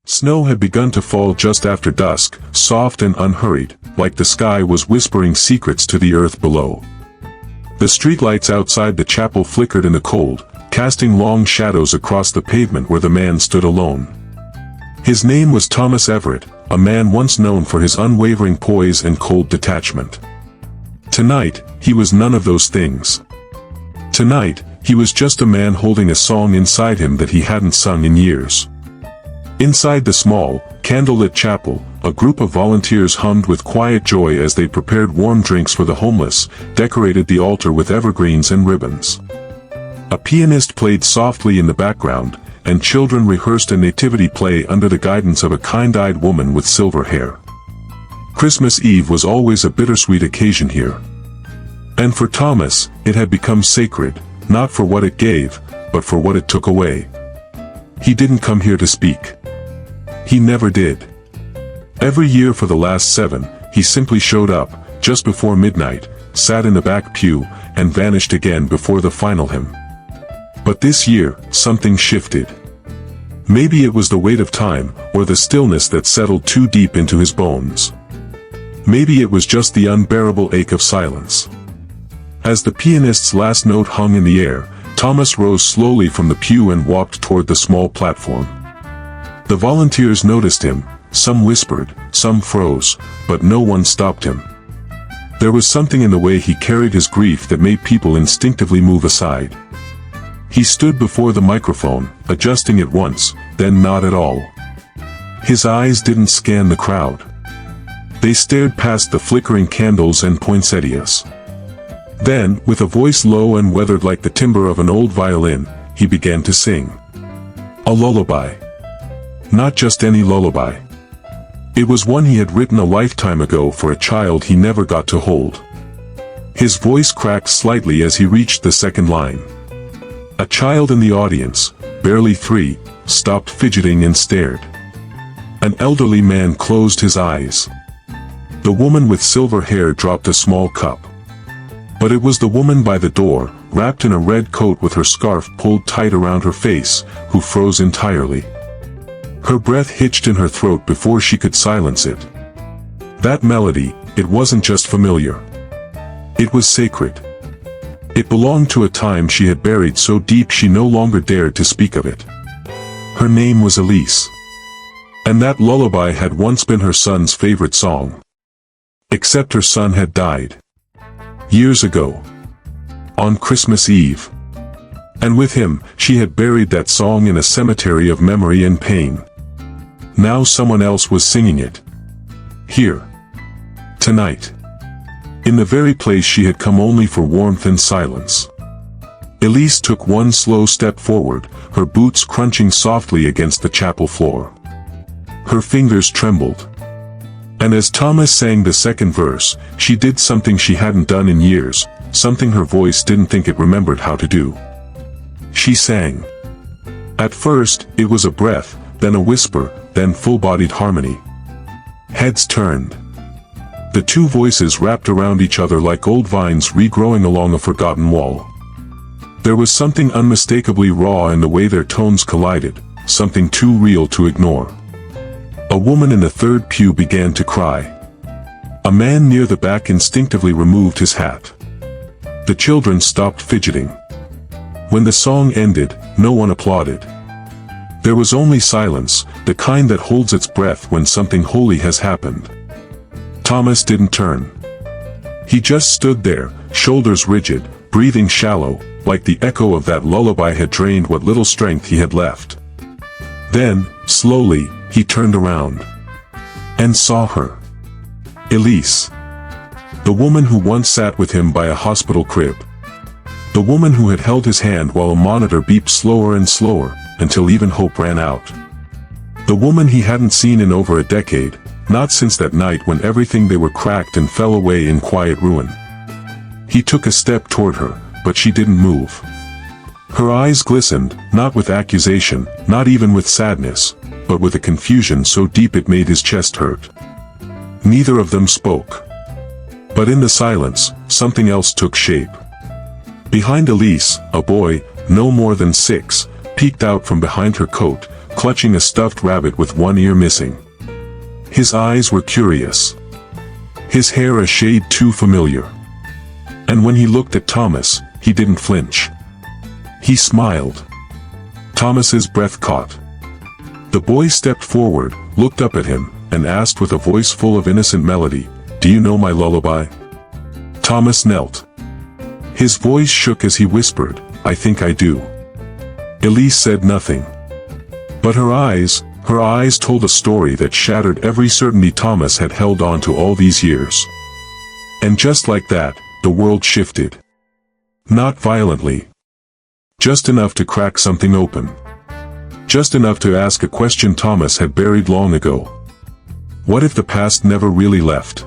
Snow had begun to fall just after dusk, soft and unhurried, like the sky was whispering secrets to the earth below. The streetlights outside the chapel flickered in the cold, casting long shadows across the pavement where the man stood alone. His name was Thomas Everett, a man once known for his unwavering poise and cold detachment. Tonight, he was none of those things. Tonight, he was just a man holding a song inside him that he hadn't sung in years. Inside the small, candlelit chapel, a group of volunteers hummed with quiet joy as they prepared warm drinks for the homeless, decorated the altar with evergreens and ribbons. A pianist played softly in the background, and children rehearsed a nativity play under the guidance of a kind-eyed woman with silver hair. Christmas Eve was always a bittersweet occasion here. And for Thomas, it had become sacred, not for what it gave, but for what it took away. He didn't come here to speak. He never did. Every year for the last 7, he simply showed up, just before midnight, sat in the back pew, and vanished again before the final hymn. But this year, something shifted. Maybe it was the weight of time, or the stillness that settled too deep into his bones. Maybe it was just the unbearable ache of silence. As the pianist's last note hung in the air, Thomas rose slowly from the pew and walked toward the small platform. The volunteers noticed him, some whispered, some froze, but no one stopped him. There was something in the way he carried his grief that made people instinctively move aside. He stood before the microphone, adjusting it once, then not at all. His eyes didn't scan the crowd. They stared past the flickering candles and poinsettias. Then, with a voice low and weathered like the timbre of an old violin, he began to sing. A lullaby. Not just any lullaby. It was one he had written a lifetime ago for a child he never got to hold. His voice cracked slightly as he reached the second line. A child in the audience, barely 3, stopped fidgeting and stared. An elderly man closed his eyes. The woman with silver hair dropped a small cup. But it was the woman by the door, wrapped in a red coat with her scarf pulled tight around her face, who froze entirely. Her breath hitched in her throat before she could silence it. That melody, it wasn't just familiar. It was sacred. It belonged to a time she had buried so deep she no longer dared to speak of it. Her name was Elise. And that lullaby had once been her son's favorite song. Except her son had died. Years ago. On Christmas Eve. And with him, she had buried that song in a cemetery of memory and pain. Now someone else was singing it. Here. Tonight. In the very place she had come only for warmth and silence. Elise took one slow step forward, her boots crunching softly against the chapel floor. Her fingers trembled. And as Thomas sang the second verse, she did something she hadn't done in years, something her voice didn't think it remembered how to do. She sang. At first, it was a breath, then a whisper, then full-bodied harmony. Heads turned. The two voices wrapped around each other like old vines regrowing along a forgotten wall. There was something unmistakably raw in the way their tones collided, something too real to ignore. A woman in the third pew began to cry. A man near the back instinctively removed his hat. The children stopped fidgeting. When the song ended, no one applauded. There was only silence, the kind that holds its breath when something holy has happened. Thomas didn't turn. He just stood there, shoulders rigid, breathing shallow, like the echo of that lullaby had drained what little strength he had left. Then, slowly, he turned around. And saw her. Elise. The woman who once sat with him by a hospital crib. The woman who had held his hand while a monitor beeped slower and slower, until even hope ran out. The woman he hadn't seen in over a decade, not since that night when everything they were cracked and fell away in quiet ruin. He took a step toward her, but she didn't move. Her eyes glistened, not with accusation, not even with sadness, but with a confusion so deep it made his chest hurt. Neither of them spoke. But in the silence, something else took shape. Behind Elise, a boy, no more than 6, peeked out from behind her coat, clutching a stuffed rabbit with one ear missing. His eyes were curious. His hair a shade too familiar. And when he looked at Thomas, he didn't flinch. He smiled. Thomas's breath caught. The boy stepped forward, looked up at him, and asked with a voice full of innocent melody, "Do you know my lullaby?" Thomas knelt. His voice shook as he whispered, "I think I do." Elise said nothing. But her eyes told a story that shattered every certainty Thomas had held on to all these years. And just like that, the world shifted. Not violently. Just enough to crack something open. Just enough to ask a question Thomas had buried long ago. What if the past never really left?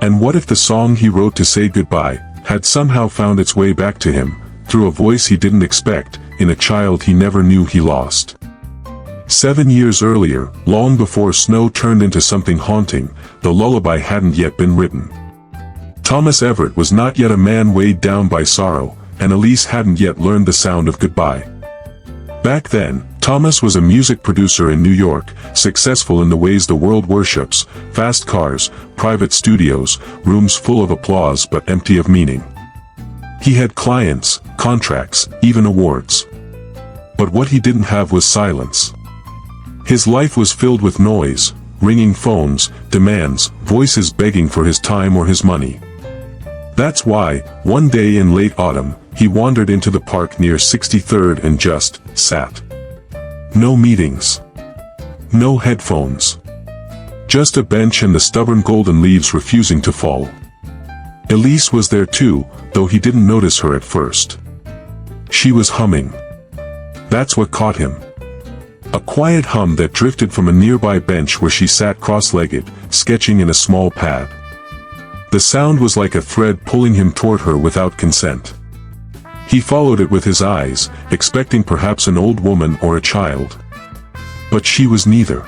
And what if the song he wrote to say goodbye had somehow found its way back to him, through a voice he didn't expect, in a child he never knew he lost? 7 years earlier, long before snow turned into something haunting, the lullaby hadn't yet been written. Thomas Everett was not yet a man weighed down by sorrow, and Elise hadn't yet learned the sound of goodbye. Back then, Thomas was a music producer in New York, successful in the ways the world worships: fast cars, private studios, rooms full of applause but empty of meaning. He had clients, contracts, even awards. But what he didn't have was silence. His life was filled with noise, ringing phones, demands, voices begging for his time or his money. That's why, one day in late autumn, he wandered into the park near 63rd and just sat. No meetings. No headphones. Just a bench and the stubborn golden leaves refusing to fall. Elise was there too, though he didn't notice her at first. She was humming. That's what caught him. A quiet hum that drifted from a nearby bench where she sat cross-legged, sketching in a small pad. The sound was like a thread pulling him toward her without consent. He followed it with his eyes, expecting perhaps an old woman or a child. But she was neither.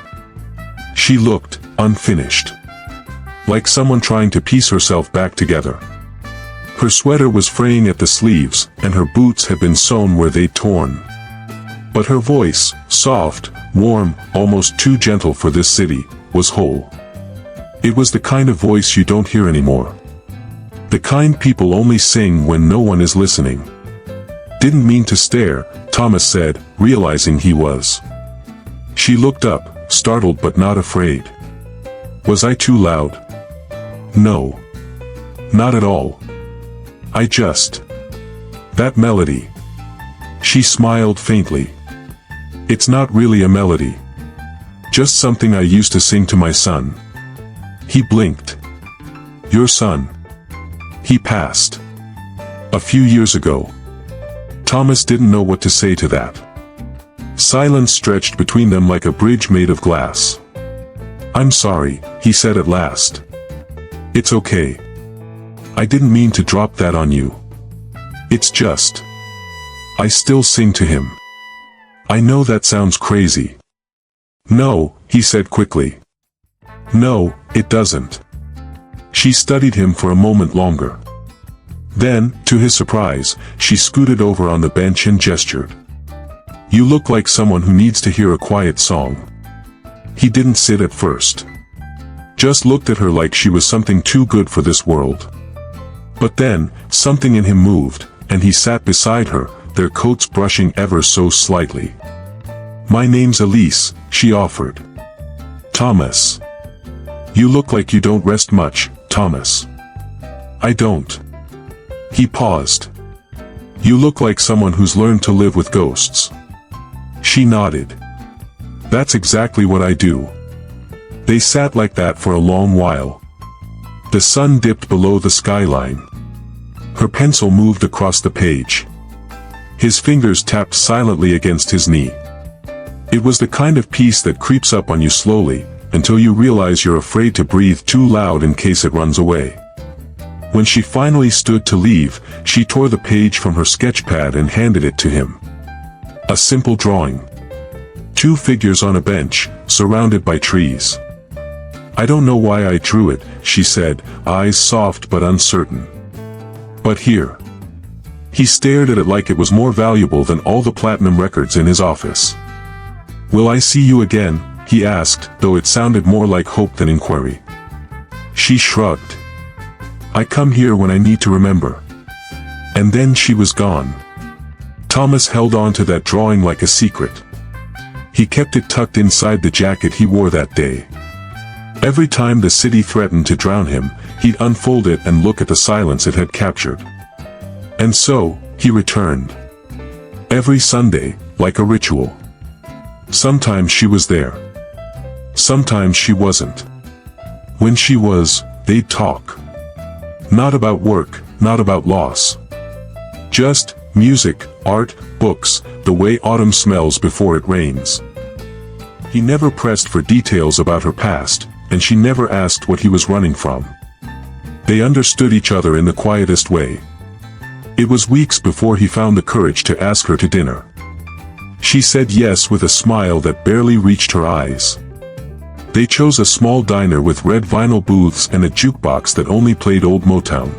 She looked unfinished. Like someone trying to piece herself back together. Her sweater was fraying at the sleeves, and her boots had been sewn where they'd torn. But her voice, soft, warm, almost too gentle for this city, was whole. It was the kind of voice you don't hear anymore. The kind people only sing when no one is listening. Didn't mean to stare, Thomas said, realizing he was. She looked up, startled but not afraid. Was I too loud? No. Not at all. I just... That melody. She smiled faintly. It's not really a melody. Just something I used to sing to my son. He blinked. Your son. He passed. A few years ago. Thomas didn't know what to say to that. Silence stretched between them like a bridge made of glass. I'm sorry, he said at last. It's okay. I didn't mean to drop that on you. It's just... I still sing to him. I know that sounds crazy. No, he said quickly. No, it doesn't. She studied him for a moment longer. Then, to his surprise, she scooted over on the bench and gestured. You look like someone who needs to hear a quiet song. He didn't sit at first. Just looked at her like she was something too good for this world. But then, something in him moved, and he sat beside her, their coats brushing ever so slightly. My name's Elise, she offered. Thomas. You look like you don't rest much, Thomas. I don't. He paused. You look like someone who's learned to live with ghosts. She nodded. That's exactly what I do. They sat like that for a long while. The sun dipped below the skyline. Her pencil moved across the page. His fingers tapped silently against his knee. It was the kind of peace that creeps up on you slowly, until you realize you're afraid to breathe too loud in case it runs away. When she finally stood to leave, she tore the page from her sketch pad and handed it to him. A simple drawing. 2 figures on a bench, surrounded by trees. I don't know why I drew it, she said, eyes soft but uncertain. But here. He stared at it like it was more valuable than all the platinum records in his office. "Will I see you again?" he asked, though it sounded more like hope than inquiry. She shrugged. "I come here when I need to remember." And then she was gone. Thomas held on to that drawing like a secret. He kept it tucked inside the jacket he wore that day. Every time the city threatened to drown him, he'd unfold it and look at the silence it had captured. And so, he returned. Every Sunday, like a ritual. Sometimes she was there. Sometimes she wasn't. When she was, they'd talk. Not about work, not about loss. Just music, art, books, the way autumn smells before it rains. He never pressed for details about her past, and she never asked what he was running from. They understood each other in the quietest way. It was weeks before he found the courage to ask her to dinner. She said yes with a smile that barely reached her eyes. They chose a small diner with red vinyl booths and a jukebox that only played old Motown.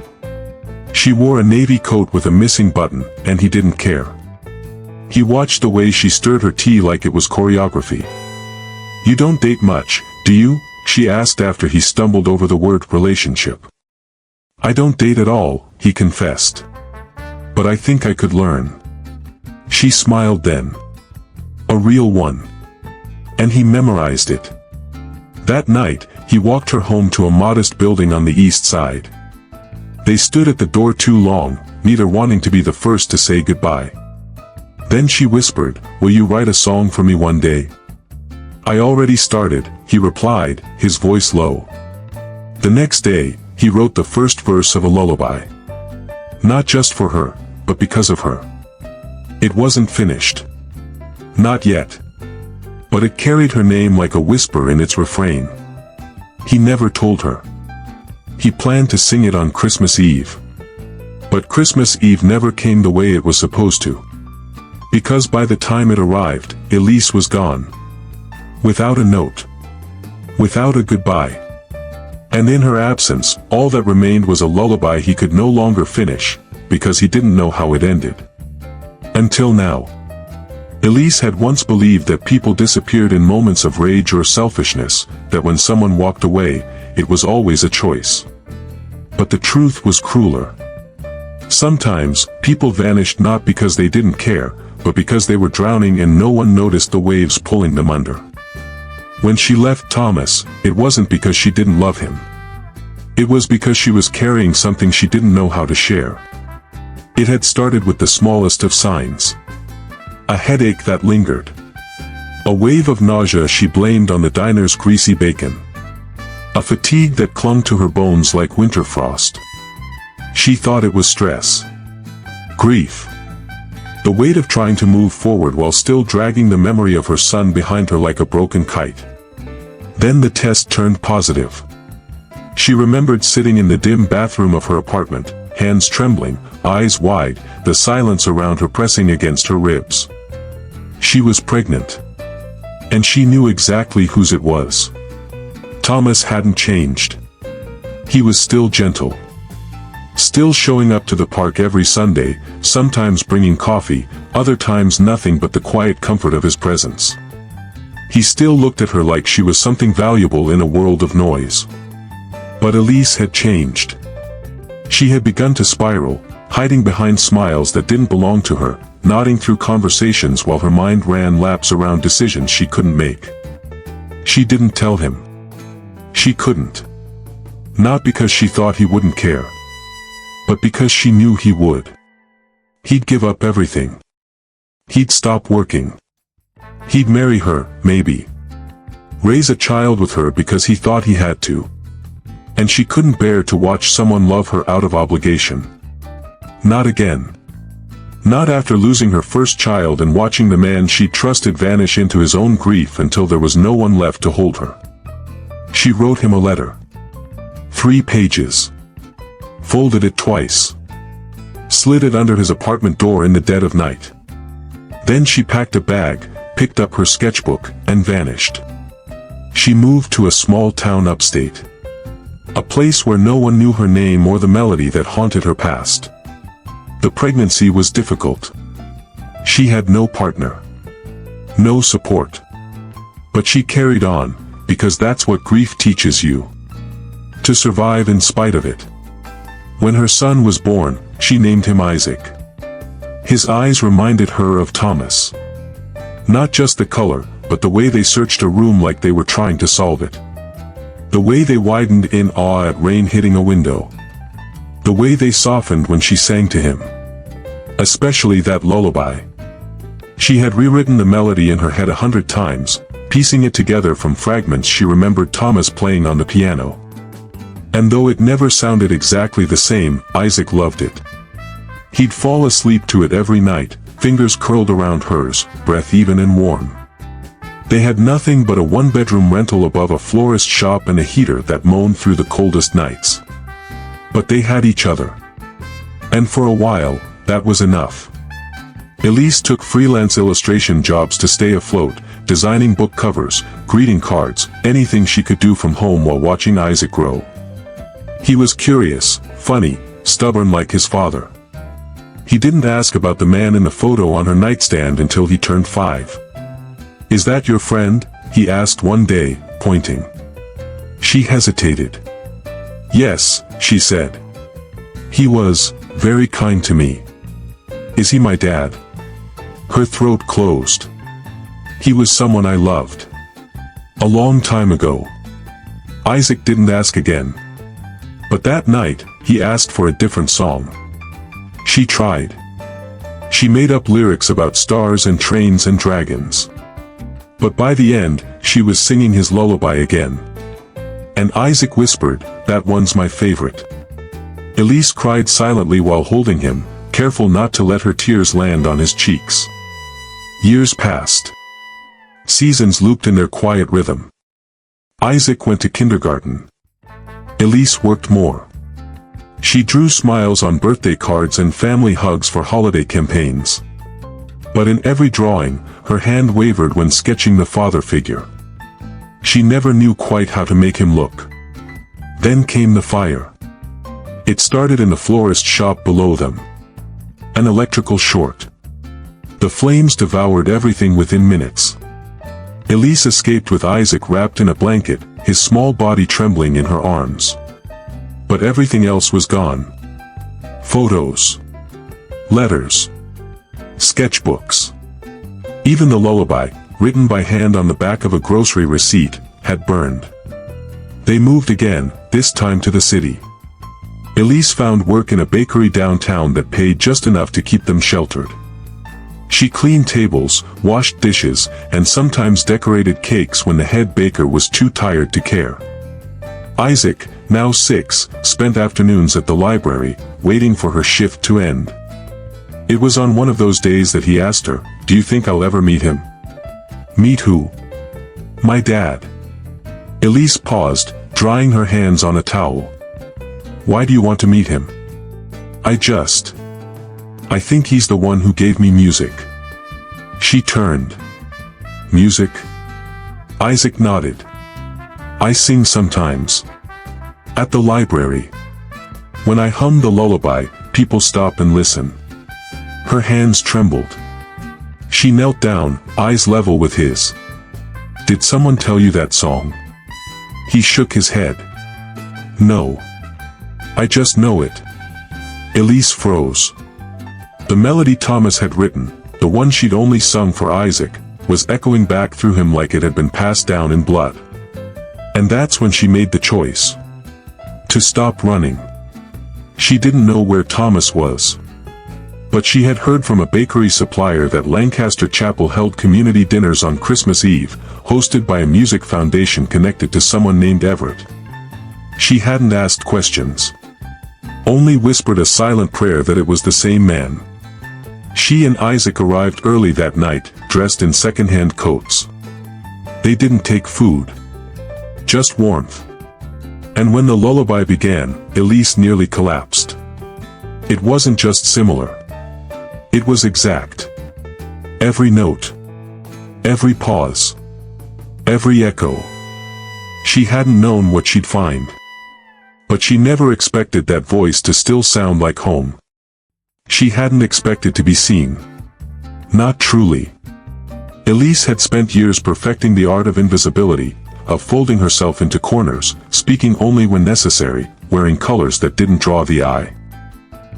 She wore a navy coat with a missing button, and he didn't care. He watched the way she stirred her tea like it was choreography. "You don't date much, do you?" she asked after he stumbled over the word relationship. "I don't date at all," he confessed. "But I think I could learn." She smiled then. A real one. And he memorized it. That night, he walked her home to a modest building on the east side. They stood at the door too long, neither wanting to be the first to say goodbye. Then she whispered, "Will you write a song for me one day?" "I already started," he replied, his voice low. The next day, he wrote the first verse of a lullaby. Not just for her, but because of her. It wasn't finished. Not yet. But it carried her name like a whisper in its refrain. He never told her. He planned to sing it on Christmas Eve. But Christmas Eve never came the way it was supposed to. Because by the time it arrived, Elise was gone. Without a note. Without a goodbye. And in her absence, all that remained was a lullaby he could no longer finish, because he didn't know how it ended. Until now. Elise had once believed that people disappeared in moments of rage or selfishness, that when someone walked away, it was always a choice. But the truth was crueler. Sometimes, people vanished not because they didn't care, but because they were drowning and no one noticed the waves pulling them under. When she left Thomas, it wasn't because she didn't love him. It was because she was carrying something she didn't know how to share. It had started with the smallest of signs. A headache that lingered. A wave of nausea she blamed on the diner's greasy bacon. A fatigue that clung to her bones like winter frost. She thought it was stress. Grief. The weight of trying to move forward while still dragging the memory of her son behind her like a broken kite. Then the test turned positive. She remembered sitting in the dim bathroom of her apartment, hands trembling, eyes wide, the silence around her pressing against her ribs. She was pregnant. And she knew exactly whose it was. Thomas hadn't changed. He was still gentle. Still showing up to the park every Sunday, sometimes bringing coffee, other times nothing but the quiet comfort of his presence. He still looked at her like she was something valuable in a world of noise. But Elise had changed. She had begun to spiral, hiding behind smiles that didn't belong to her, nodding through conversations while her mind ran laps around decisions she couldn't make. She didn't tell him. She couldn't. Not because she thought he wouldn't care. But because she knew he would. He'd give up everything. He'd stop working. He'd marry her, maybe. Raise a child with her because he thought he had to. And she couldn't bear to watch someone love her out of obligation. Not again. Not after losing her first child and watching the man she trusted vanish into his own grief until there was no one left to hold her. She wrote him a letter. 3 pages. Folded it twice. Slid it under his apartment door in the dead of night. Then she packed a bag, picked up her sketchbook, and vanished. She moved to a small town upstate. A place where no one knew her name or the melody that haunted her past. The pregnancy was difficult. She had no partner. No support. But she carried on, because that's what grief teaches you. To survive in spite of it. When her son was born, she named him Isaac. His eyes reminded her of Thomas. Not just the color, but the way they searched a room like they were trying to solve it. The way they widened in awe at rain hitting a window. The way they softened when she sang to him. Especially that lullaby. She had rewritten the melody in her head 100 times, piecing it together from fragments she remembered Thomas playing on the piano. And though it never sounded exactly the same, Isaac loved it. He'd fall asleep to it every night, fingers curled around hers, breath even and warm. They had nothing but a one-bedroom rental above a florist shop and a heater that moaned through the coldest nights. But they had each other. And for a while, that was enough. Elise took freelance illustration jobs to stay afloat, designing book covers, greeting cards, anything she could do from home while watching Isaac grow. He was curious, funny, stubborn like his father. He didn't ask about the man in the photo on her nightstand until he turned 5. "Is that your friend?" he asked one day, pointing. She hesitated. "Yes," she said. "He was very kind to me." "Is he my dad?" Her throat closed. "He was someone I loved. A long time ago." Isaac didn't ask again. But that night, he asked for a different song. She tried. She made up lyrics about stars and trains and dragons. But by the end, she was singing his lullaby again. And Isaac whispered, "That one's my favorite." Elise cried silently while holding him, careful not to let her tears land on his cheeks. Years passed. Seasons looped in their quiet rhythm. Isaac went to kindergarten. Elise worked more. She drew smiles on birthday cards and family hugs for holiday campaigns. But in every drawing, her hand wavered when sketching the father figure. She never knew quite how to make him look. Then came the fire. It started in the florist shop below them. An electrical short. The flames devoured everything within minutes. Elise escaped with Isaac wrapped in a blanket, his small body trembling in her arms. But everything else was gone. Photos. Letters. Sketchbooks. Even the lullaby, written by hand on the back of a grocery receipt, had burned. They moved again, this time to the city. Elise found work in a bakery downtown that paid just enough to keep them sheltered. She cleaned tables, washed dishes, and sometimes decorated cakes when the head baker was too tired to care. Isaac, now 6, spent afternoons at the library, waiting for her shift to end. It was on one of those days that he asked her, "Do you think I'll ever meet him?" "Meet who?" "My dad." Elise paused, drying her hands on a towel. "Why do you want to meet him?" I think he's the one who gave me music." She turned. "Music?" Isaac nodded. "I sing sometimes. At the library. When I hum the lullaby, people stop and listen." Her hands trembled. She knelt down, eyes level with his. "Did someone tell you that song?" He shook his head. "No. I just know it." Elise froze. The melody Thomas had written, the one she'd only sung for Isaac, was echoing back through him like it had been passed down in blood. And that's when she made the choice. To stop running. She didn't know where Thomas was. But she had heard from a bakery supplier that Lancaster Chapel held community dinners on Christmas Eve, hosted by a music foundation connected to someone named Everett. She hadn't asked questions. Only whispered a silent prayer that it was the same man. She and Isaac arrived early that night, dressed in second-hand coats. They didn't take food. Just warmth. And when the lullaby began, Elise nearly collapsed. It wasn't just similar. It was exact. Every note. Every pause. Every echo. She hadn't known what she'd find. But she never expected that voice to still sound like home. She hadn't expected to be seen. Not truly. Elise had spent years perfecting the art of invisibility, of folding herself into corners, speaking only when necessary, wearing colors that didn't draw the eye.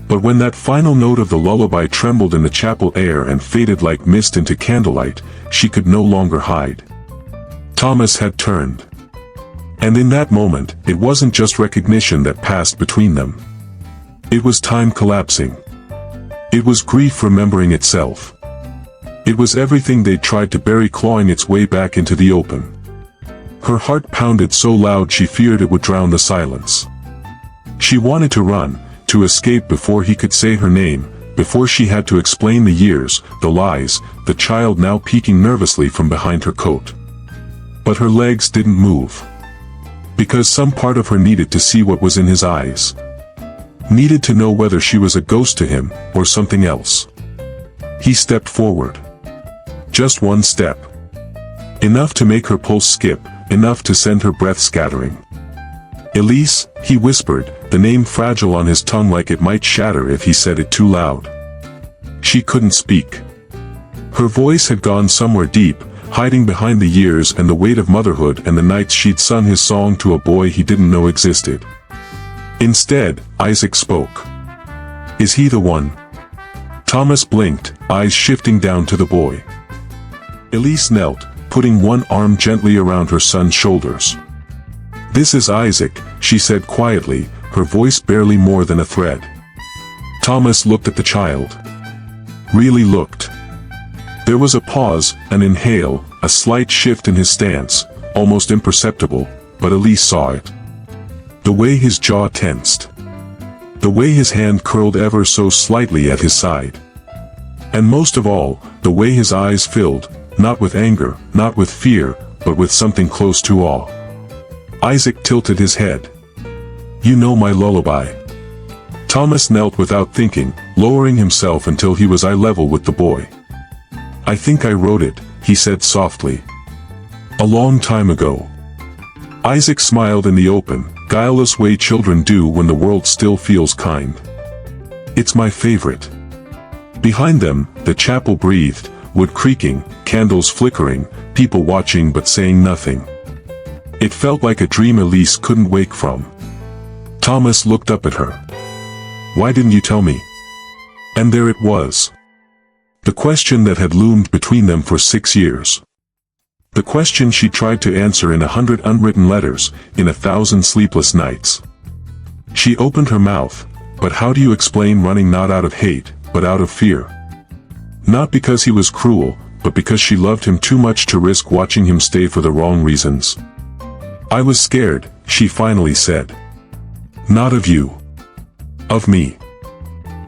But when that final note of the lullaby trembled in the chapel air and faded like mist into candlelight, she could no longer hide. Thomas had turned. And in that moment, it wasn't just recognition that passed between them. It was time collapsing. It was grief remembering itself. It was everything they'd tried to bury clawing its way back into the open. Her heart pounded so loud she feared it would drown the silence. She wanted to run, to escape before he could say her name, before she had to explain the years, the lies, the child now peeking nervously from behind her coat. But her legs didn't move. Because some part of her needed to see what was in his eyes. Needed to know whether she was a ghost to him, or something else. He stepped forward. Just one step. Enough to make her pulse skip, enough to send her breath scattering. Elise, he whispered, the name fragile on his tongue like it might shatter if he said it too loud. She couldn't speak. Her voice had gone somewhere deep, hiding behind the years and the weight of motherhood and the nights she'd sung his song to a boy he didn't know existed. Instead, Isaac spoke. Is he the one? Thomas blinked, eyes shifting down to the boy. Elise knelt, putting one arm gently around her son's shoulders. This is Isaac, she said quietly, her voice barely more than a thread. Thomas looked at the child. Really looked. There was a pause, an inhale, a slight shift in his stance, almost imperceptible, but Elise saw it. The way his jaw tensed. The way his hand curled ever so slightly at his side. And most of all, the way his eyes filled, not with anger, not with fear, but with something close to awe. Isaac tilted his head. You know my lullaby. Thomas knelt without thinking, lowering himself until he was eye level with the boy. I think I wrote it, he said softly. A long time ago. Isaac smiled in the open, guileless way children do when the world still feels kind. It's my favorite. Behind them, the chapel breathed, wood creaking, candles flickering, people watching but saying nothing. It felt like a dream Elise couldn't wake from. Thomas looked up at her. Why didn't you tell me? And there it was. The question that had loomed between them for 6 years. The question she tried to answer in 100 unwritten letters, in 1,000 sleepless nights. She opened her mouth, but how do you explain running not out of hate, but out of fear? Not because he was cruel, but because she loved him too much to risk watching him stay for the wrong reasons. I was scared, she finally said. Not of you. Of me.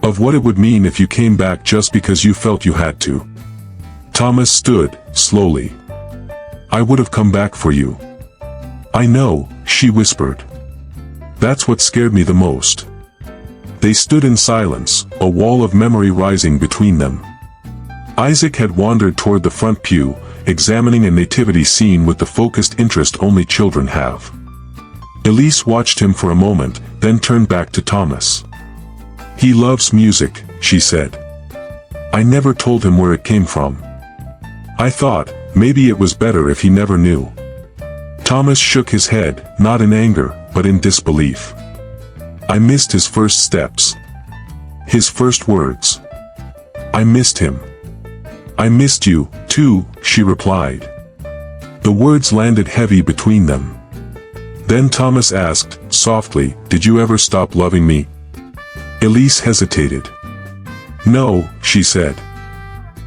Of what it would mean if you came back just because you felt you had to. Thomas stood, slowly. I would have come back for you. I know, she whispered. That's what scared me the most. They stood in silence, a wall of memory rising between them. Isaac had wandered toward the front pew, examining a nativity scene with the focused interest only children have. Elise watched him for a moment, then turned back to Thomas. He loves music, she said. I never told him where it came from. I thought, maybe it was better if he never knew. Thomas shook his head, not in anger, but in disbelief. I missed his first steps. His first words. I missed him. I missed you, too, she replied. The words landed heavy between them. Then Thomas asked, softly, did you ever stop loving me? Elise hesitated. No, she said.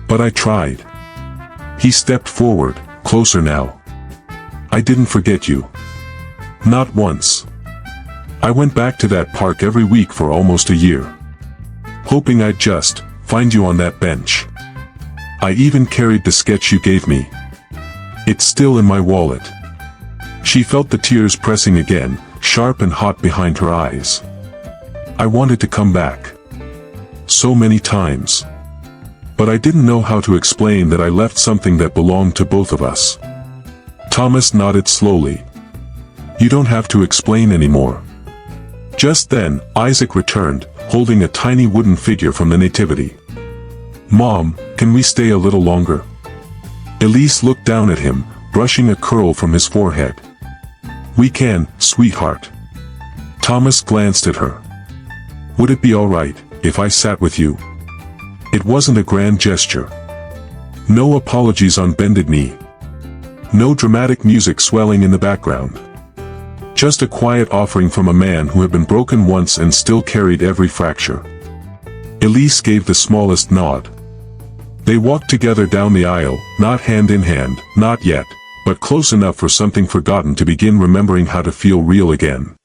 But I tried. He stepped forward, closer now. I didn't forget you. Not once. I went back to that park every week for almost a year. Hoping I'd just find you on that bench. I even carried the sketch you gave me. It's still in my wallet. She felt the tears pressing again, sharp and hot behind her eyes. I wanted to come back. So many times. But I didn't know how to explain that I left something that belonged to both of us. Thomas nodded slowly. You don't have to explain anymore. Just then, Isaac returned, holding a tiny wooden figure from the nativity. Mom, can we stay a little longer? Elise looked down at him, brushing a curl from his forehead. "We can, sweetheart." Thomas glanced at her. "Would it be all right if I sat with you?" It wasn't a grand gesture. No apologies on bended knee. No dramatic music swelling in the background. Just a quiet offering from a man who had been broken once and still carried every fracture. Elise gave the smallest nod. They walked together down the aisle, not hand in hand, not yet, but close enough for something forgotten to begin remembering how to feel real again.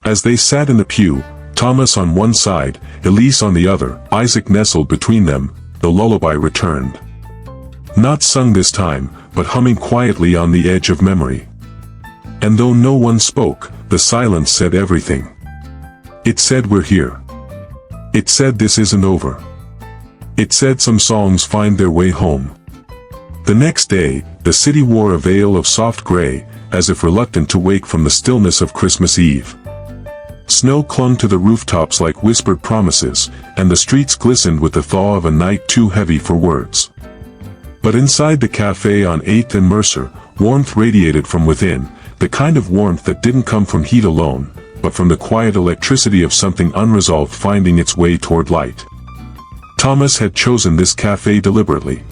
As they sat in the pew, Thomas on one side, Elise on the other, Isaac nestled between them, the lullaby returned. Not sung this time, but humming quietly on the edge of memory. And though no one spoke, the silence said everything. It said we're here. It said this isn't over. It said some songs find their way home. The next day, the city wore a veil of soft gray, as if reluctant to wake from the stillness of Christmas Eve. Snow clung to the rooftops like whispered promises, and the streets glistened with the thaw of a night too heavy for words. But inside the cafe on 8th and Mercer, warmth radiated from within, the kind of warmth that didn't come from heat alone, but from the quiet electricity of something unresolved finding its way toward light. Thomas had chosen this cafe deliberately.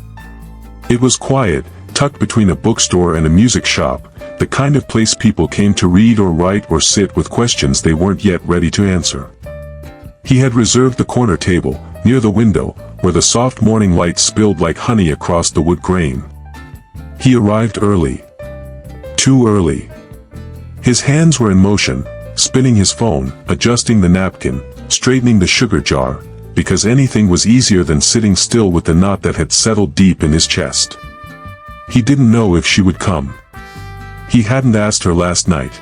It was quiet, tucked between a bookstore and a music shop, the kind of place people came to read or write or sit with questions they weren't yet ready to answer. He had reserved the corner table, near the window, where the soft morning light spilled like honey across the wood grain. He arrived early. Too early. His hands were in motion, spinning his phone, adjusting the napkin, straightening the sugar jar, because anything was easier than sitting still with the knot that had settled deep in his chest. He didn't know if she would come. He hadn't asked her last night.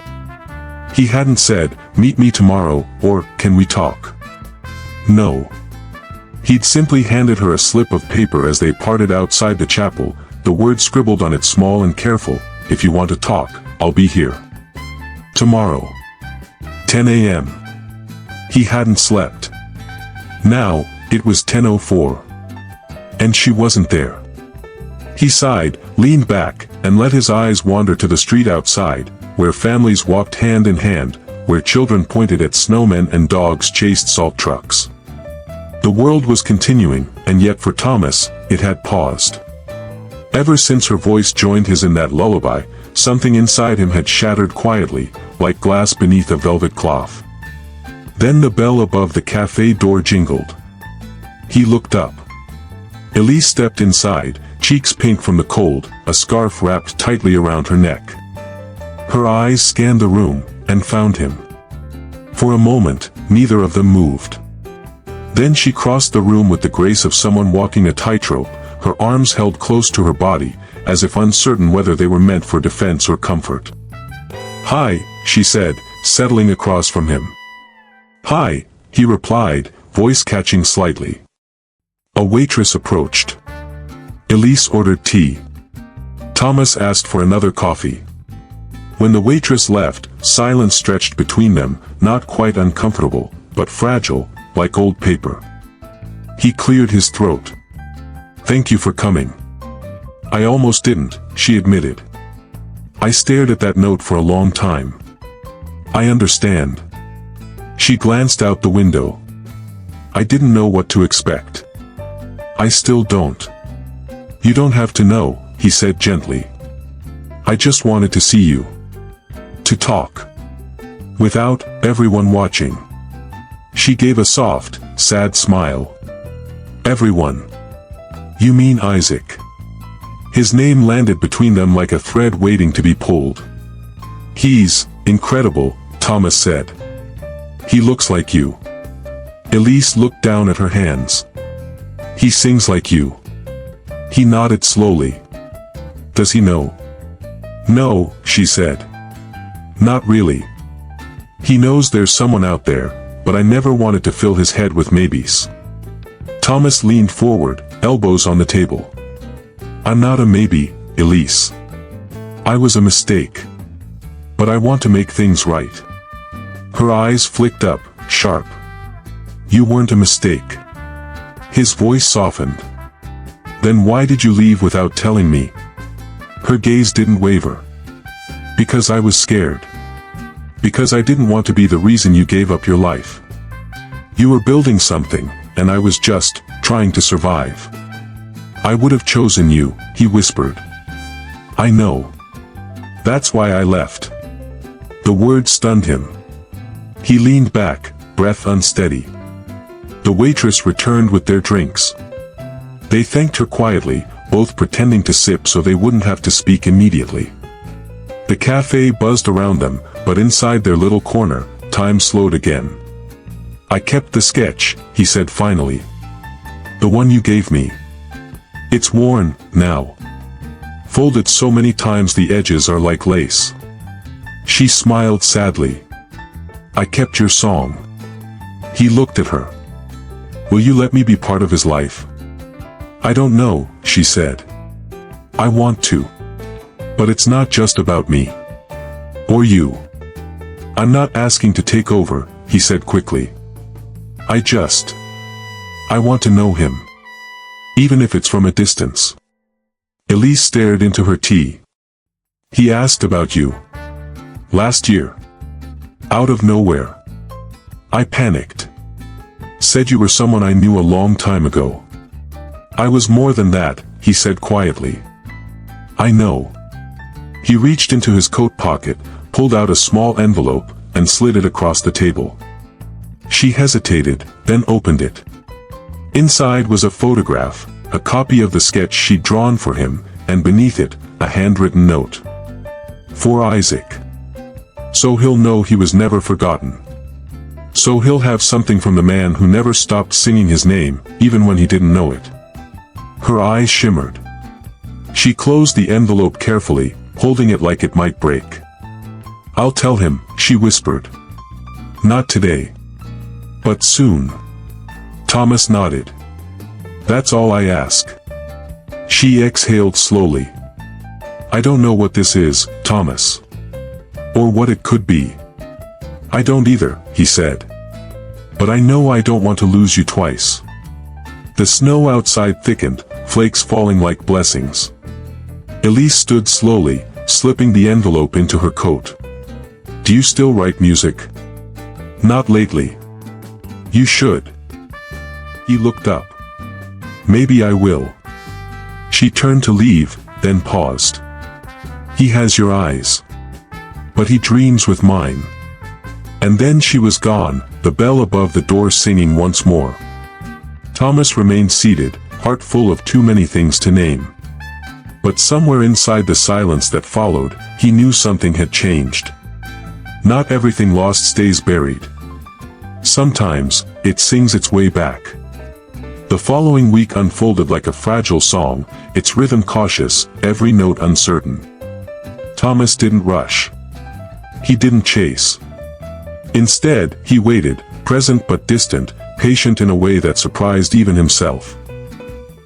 He hadn't said, "Meet me tomorrow," or "Can we talk?" No. He'd simply handed her a slip of paper as they parted outside the chapel, the words scribbled on it small and careful, "If you want to talk, I'll be here. Tomorrow. 10 a.m. He hadn't slept. Now, it was 10:04. And she wasn't there. He sighed, leaned back, and let his eyes wander to the street outside, where families walked hand in hand, where children pointed at snowmen and dogs chased salt trucks. The world was continuing, and yet for Thomas, it had paused. Ever since her voice joined his in that lullaby, something inside him had shattered quietly, like glass beneath a velvet cloth. Then the bell above the cafe door jingled. He looked up. Elise stepped inside, cheeks pink from the cold, a scarf wrapped tightly around her neck. Her eyes scanned the room, and found him. For a moment, neither of them moved. Then she crossed the room with the grace of someone walking a tightrope, her arms held close to her body, as if uncertain whether they were meant for defense or comfort. "Hi," she said, settling across from him. "Hi," he replied, voice catching slightly. A waitress approached. Elise ordered tea. Thomas asked for another coffee. When the waitress left, silence stretched between them, not quite uncomfortable, but fragile, like old paper. He cleared his throat. "Thank you for coming." "I almost didn't," she admitted. "I stared at that note for a long time." "I understand." She glanced out the window. "I didn't know what to expect." "I still don't." "You don't have to know," he said gently. "I just wanted to see you. To talk. Without everyone watching." She gave a soft, sad smile. "Everyone. You mean Isaac?" His name landed between them like a thread waiting to be pulled. "He's incredible," Thomas said. "He looks like you." Elise looked down at her hands. "He sings like you." He nodded slowly. "Does he know?" "No," she said. "Not really. He knows there's someone out there, but I never wanted to fill his head with maybes." Thomas leaned forward, elbows on the table. "I'm not a maybe, Elise. I was a mistake. But I want to make things right." Her eyes flicked up, sharp. "You weren't a mistake." His voice softened. Then why did you leave without telling me? Her gaze didn't waver. Because I was scared. Because I didn't want to be the reason you gave up your life. You were building something, and I was just trying to survive. I would have chosen you, he whispered. I know. That's why I left. The word stunned him. He leaned back, breath unsteady. The waitress returned with their drinks. They thanked her quietly, both pretending to sip so they wouldn't have to speak immediately. The cafe buzzed around them, but inside their little corner, time slowed again. I kept the sketch, he said finally. The one you gave me. It's worn, now. Folded so many times the edges are like lace. She smiled sadly. I kept your song. He looked at her. Will you let me be part of his life? I don't know, she said. I want to. But it's not just about me. Or you. I'm not asking to take over, he said quickly. I want to know him. Even if it's from a distance. Elise stared into her tea. He asked about you. Last year. Out of nowhere. I panicked. Said you were someone I knew a long time ago. I was more than that, he said quietly. I know. He reached into his coat pocket, pulled out a small envelope, and slid it across the table. She hesitated, then opened it. Inside was a photograph, a copy of the sketch she'd drawn for him, and beneath it, a handwritten note. For Isaac. So he'll know he was never forgotten. So he'll have something from the man who never stopped singing his name, even when he didn't know it. Her eyes shimmered. She closed the envelope carefully, holding it like it might break. I'll tell him, she whispered. Not today. But soon. Thomas nodded. That's all I ask. She exhaled slowly. I don't know what this is, Thomas. Or what it could be. I don't either, he said. But I know I don't want to lose you twice. The snow outside thickened, flakes falling like blessings. Elise stood slowly, slipping the envelope into her coat. Do you still write music? Not lately. You should. He looked up. Maybe I will. She turned to leave, then paused. He has your eyes. But he dreams with mine. And then she was gone, the bell above the door singing once more. Thomas remained seated, heart full of too many things to name. But somewhere inside the silence that followed, he knew something had changed. Not everything lost stays buried. Sometimes, it sings its way back. The following week unfolded like a fragile song, its rhythm cautious, every note uncertain. Thomas didn't rush. He didn't chase. Instead, he waited, present but distant, patient in a way that surprised even himself.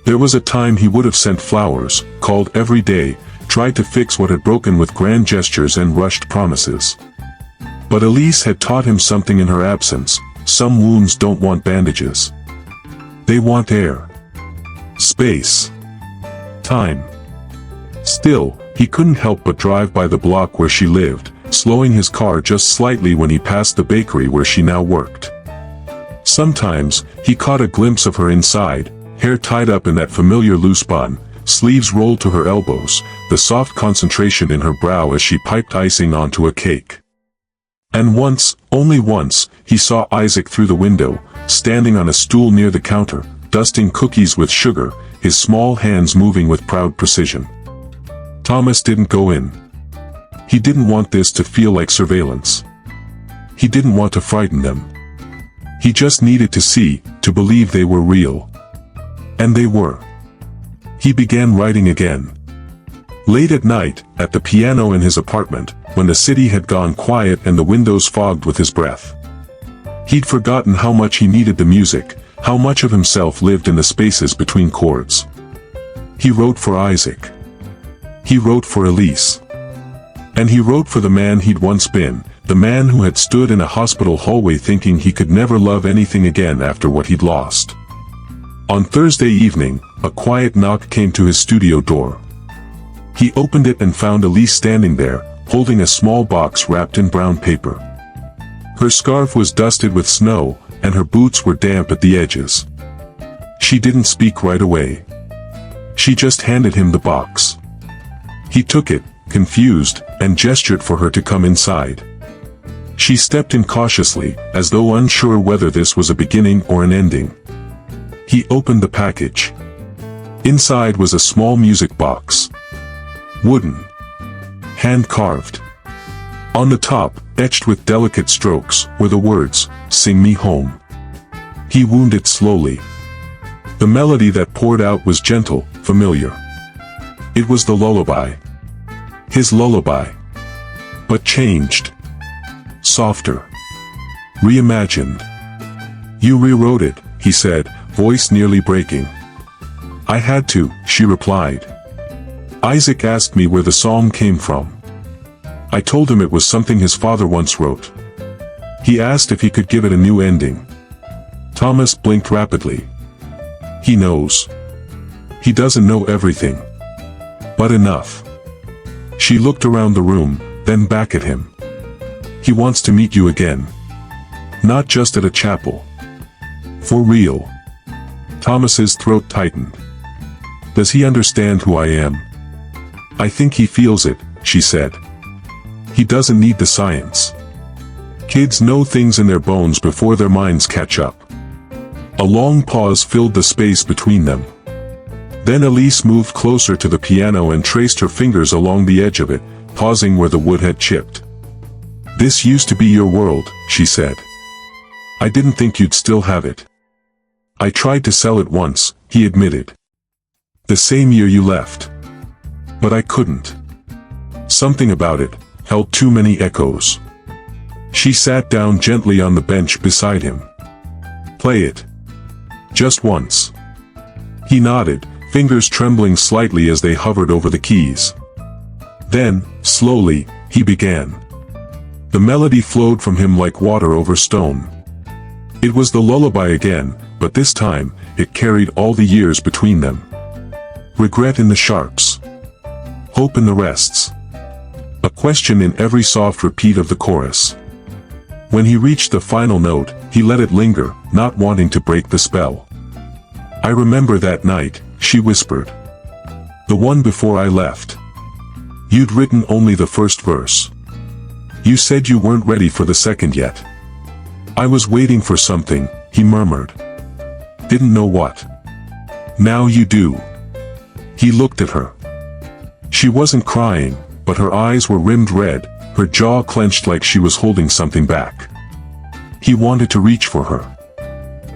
There was a time he would have sent flowers, called every day, tried to fix what had broken with grand gestures and rushed promises. But Elise had taught him something in her absence. Some wounds don't want bandages. They want air. Space. Time. Still, he couldn't help but drive by the block where she lived, slowing his car just slightly when he passed the bakery where she now worked. Sometimes, he caught a glimpse of her inside, hair tied up in that familiar loose bun, sleeves rolled to her elbows, the soft concentration in her brow as she piped icing onto a cake. And once, only once, he saw Isaac through the window, standing on a stool near the counter, dusting cookies with sugar, his small hands moving with proud precision. Thomas didn't go in. He didn't want this to feel like surveillance. He didn't want to frighten them. He just needed to see, to believe they were real. And they were. He began writing again. Late at night, at the piano in his apartment, when the city had gone quiet and the windows fogged with his breath. He'd forgotten how much he needed the music, how much of himself lived in the spaces between chords. He wrote for Isaac. He wrote for Elise. And he wrote for the man he'd once been, the man who had stood in a hospital hallway thinking he could never love anything again after what he'd lost. On Thursday evening, a quiet knock came to his studio door. He opened it and found Elise standing there, holding a small box wrapped in brown paper. Her scarf was dusted with snow, and her boots were damp at the edges. She didn't speak right away. She just handed him the box. He took it, confused, and gestured for her to come inside. She stepped in cautiously, as though unsure whether this was a beginning or an ending. He opened the package. Inside was a small music box. Wooden. Hand-carved. On the top, etched with delicate strokes, were the words, "Sing me home." He wound it slowly. The melody that poured out was gentle, familiar. It was the lullaby. His lullaby. But changed. Softer. Reimagined. "You rewrote it," he said, voice nearly breaking. "I had to," she replied. "Isaac asked me where the song came from. I told him it was something his father once wrote. He asked if he could give it a new ending." Thomas blinked rapidly. "He knows. He doesn't know everything. But enough." She looked around the room, then back at him. "He wants to meet you again. Not just at a chapel. For real." Thomas's throat tightened. "Does he understand who I am?" "I think he feels it," she said. "He doesn't need the science. Kids know things in their bones before their minds catch up." A long pause filled the space between them. Then Elise moved closer to the piano and traced her fingers along the edge of it, pausing where the wood had chipped. "This used to be your world," she said. "I didn't think you'd still have it. I tried to sell it once," he admitted. "The same year you left. But I couldn't. Something about it held too many echoes." She sat down gently on the bench beside him. "Play it. Just once." He nodded, fingers trembling slightly as they hovered over the keys. Then, slowly, he began. The melody flowed from him like water over stone. It was the lullaby again, but this time, it carried all the years between them. Regret in the sharps. Hope in the rests. A question in every soft repeat of the chorus. When he reached the final note, he let it linger, not wanting to break the spell. "I remember that night," she whispered. "The one before I left. You'd written only the first verse. You said you weren't ready for the second yet." "I was waiting for something," he murmured. "Didn't know what." "Now you do." He looked at her. She wasn't crying, but her eyes were rimmed red, her jaw clenched like she was holding something back. He wanted to reach for her.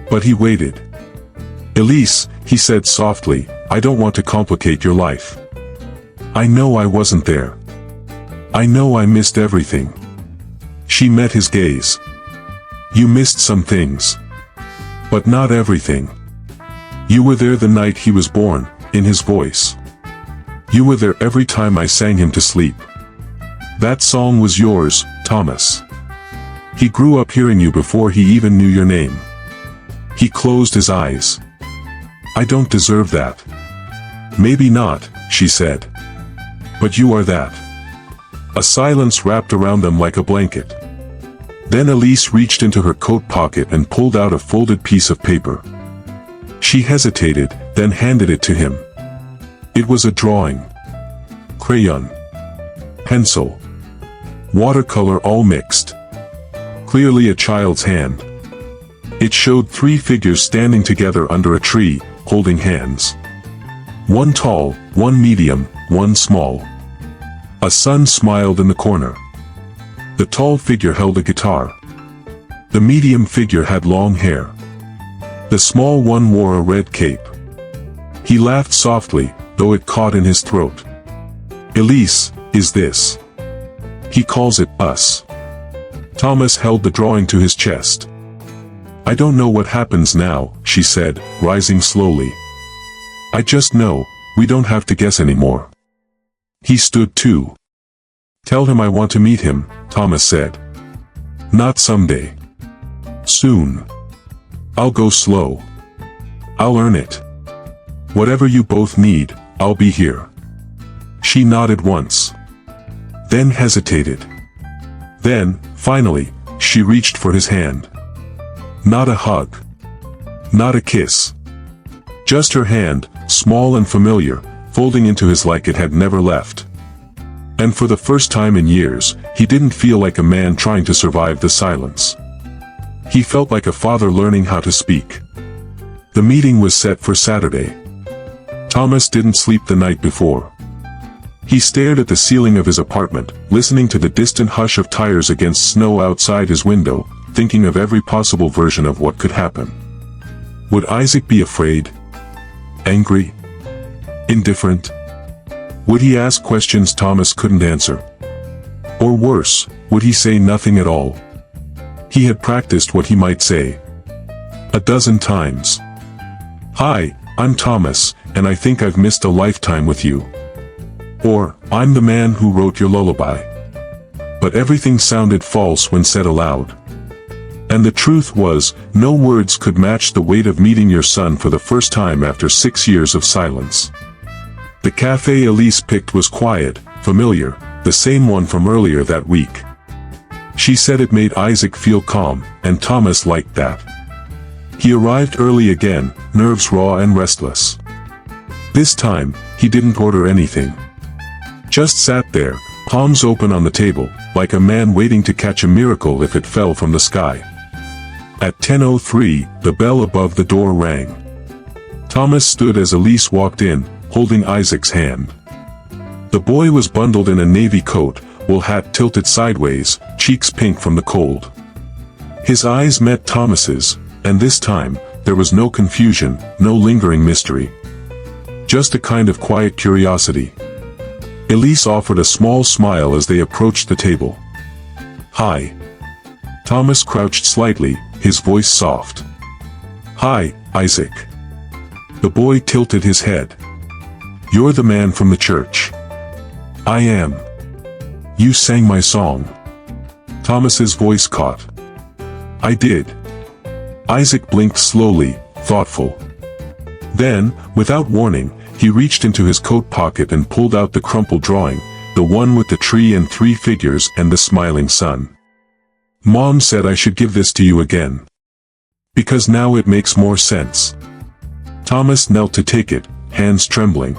But he waited. "Elise," he said softly, "I don't want to complicate your life. I know I wasn't there. I know I missed everything." She met his gaze. "You missed some things. But not everything. You were there the night he was born," in his voice. "You were there every time I sang him to sleep. That song was yours, Thomas. He grew up hearing you before he even knew your name." He closed his eyes. "I don't deserve that." "Maybe not," she said. "But you are that." A silence wrapped around them like a blanket. Then Elise reached into her coat pocket and pulled out a folded piece of paper. She hesitated, then handed it to him. It was a drawing. Crayon. Pencil. Watercolor all mixed. Clearly a child's hand. It showed 3 figures standing together under a tree, holding hands. One tall, one medium, one small. A sun smiled in the corner. The tall figure held a guitar. The medium figure had long hair. The small one wore a red cape. He laughed softly, though it caught in his throat. "Elise, is this? He calls it us." Thomas held the drawing to his chest. "I don't know what happens now," she said, rising slowly. "I just know, we don't have to guess anymore." He stood too. "Tell him I want to meet him," Thomas said. "Not someday. Soon. I'll go slow. I'll earn it. Whatever you both need, I'll be here. She nodded once. Then hesitated. Then, finally, she reached for his hand. Not a hug. Not a kiss. Just her hand, small and familiar, folding into his like it had never left. And for the first time in years, he didn't feel like a man trying to survive the silence. He felt like a father learning how to speak. The meeting was set for Saturday. Thomas didn't sleep the night before. He stared at the ceiling of his apartment, listening to the distant hush of tires against snow outside his window, thinking of every possible version of what could happen. Would Isaac be afraid? Angry? Indifferent? Would he ask questions Thomas couldn't answer? Or worse, would he say nothing at all? He had practiced what he might say. 12 times. Hi, I'm Thomas, and I think I've missed a lifetime with you. Or, I'm the man who wrote your lullaby. But everything sounded false when said aloud. And the truth was, no words could match the weight of meeting your son for the first time after 6 years of silence. The cafe Elise picked was quiet, familiar, the same one from earlier that week. She said it made Isaac feel calm, and Thomas liked that. He arrived early again, nerves raw and restless. This time, he didn't order anything. Just sat there, palms open on the table, like a man waiting to catch a miracle if it fell from the sky. At 10:03, the bell above the door rang. Thomas stood as Elise walked in, holding Isaac's hand. The boy was bundled in a navy coat, wool hat tilted sideways, cheeks pink from the cold. His eyes met Thomas's, and this time, there was no confusion, no lingering mystery. Just a kind of quiet curiosity. Elise offered a small smile as they approached the table. Hi. Thomas crouched slightly, his voice soft. Hi, Isaac. The boy tilted his head. You're the man from the church. I am. You sang my song. Thomas's voice caught. I did. Isaac blinked slowly, thoughtful. Then, without warning, he reached into his coat pocket and pulled out the crumpled drawing, the one with the tree and 3 figures and the smiling sun. Mom said I should give this to you again. Because now it makes more sense. Thomas knelt to take it, hands trembling.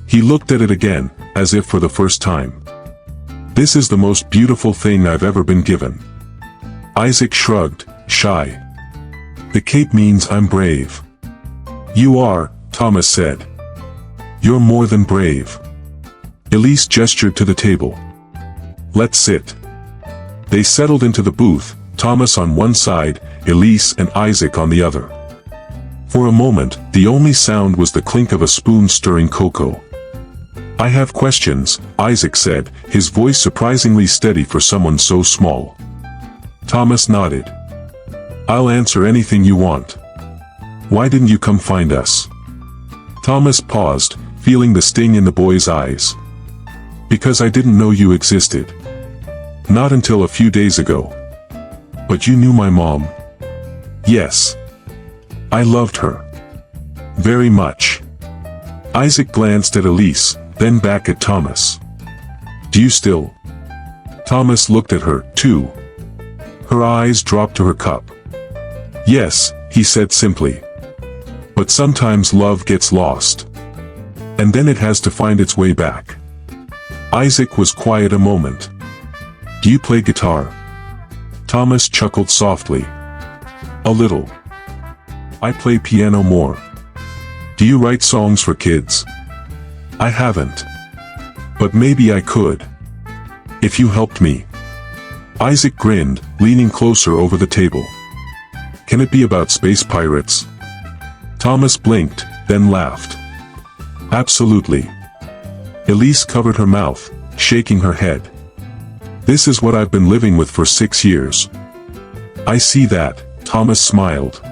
He looked at it again, as if for the first time. This is the most beautiful thing I've ever been given. Isaac shrugged, shy. The cape means I'm brave. You are, Thomas said. You're more than brave. Elise gestured to the table. Let's sit. They settled into the booth, Thomas on one side, Elise and Isaac on the other. For a moment, the only sound was the clink of a spoon stirring cocoa. I have questions, Isaac said, his voice surprisingly steady for someone so small. Thomas nodded. I'll answer anything you want. Why didn't you come find us? Thomas paused, feeling the sting in the boy's eyes. Because I didn't know you existed. Not until a few days ago. But you knew my mom. Yes. I loved her. Very much. Isaac glanced at Elise, then back at Thomas. Do you still? Thomas looked at her, too. Her eyes dropped to her cup. Yes, he said simply. But sometimes love gets lost. And then it has to find its way back. Isaac was quiet a moment. Do you play guitar? Thomas chuckled softly. A little. I play piano more. Do you write songs for kids? I haven't. But maybe I could. If you helped me. Isaac grinned, leaning closer over the table. Can it be about space pirates? Thomas blinked, then laughed. Absolutely. Elise covered her mouth, shaking her head. This is what I've been living with for 6 years. I see that, Thomas smiled.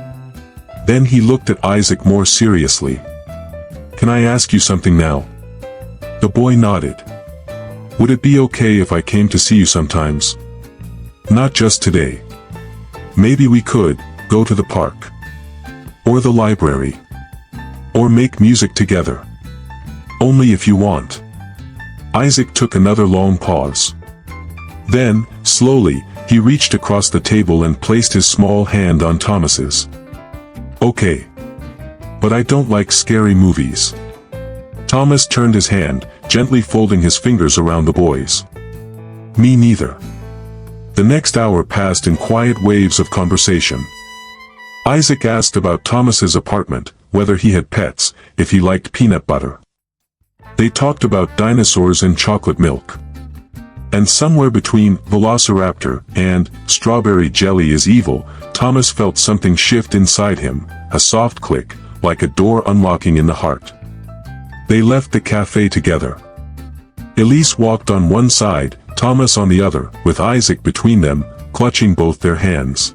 Then he looked at Isaac more seriously. Can I ask you something now? The boy nodded. Would it be okay if I came to see you sometimes? Not just today. Maybe we could go to the park. Or the library. Or make music together. Only if you want. Isaac took another long pause. Then, slowly, he reached across the table and placed his small hand on Thomas's. Okay. But I don't like scary movies. Thomas turned his hand, gently folding his fingers around the boy's. Me neither. The next hour passed in quiet waves of conversation. Isaac asked about Thomas's apartment, whether he had pets, if he liked peanut butter. They talked about dinosaurs and chocolate milk. And somewhere between Velociraptor and Strawberry Jelly is Evil, Thomas felt something shift inside him, a soft click, like a door unlocking in the heart. They left the cafe together. Elise walked on one side, Thomas on the other, with Isaac between them, clutching both their hands.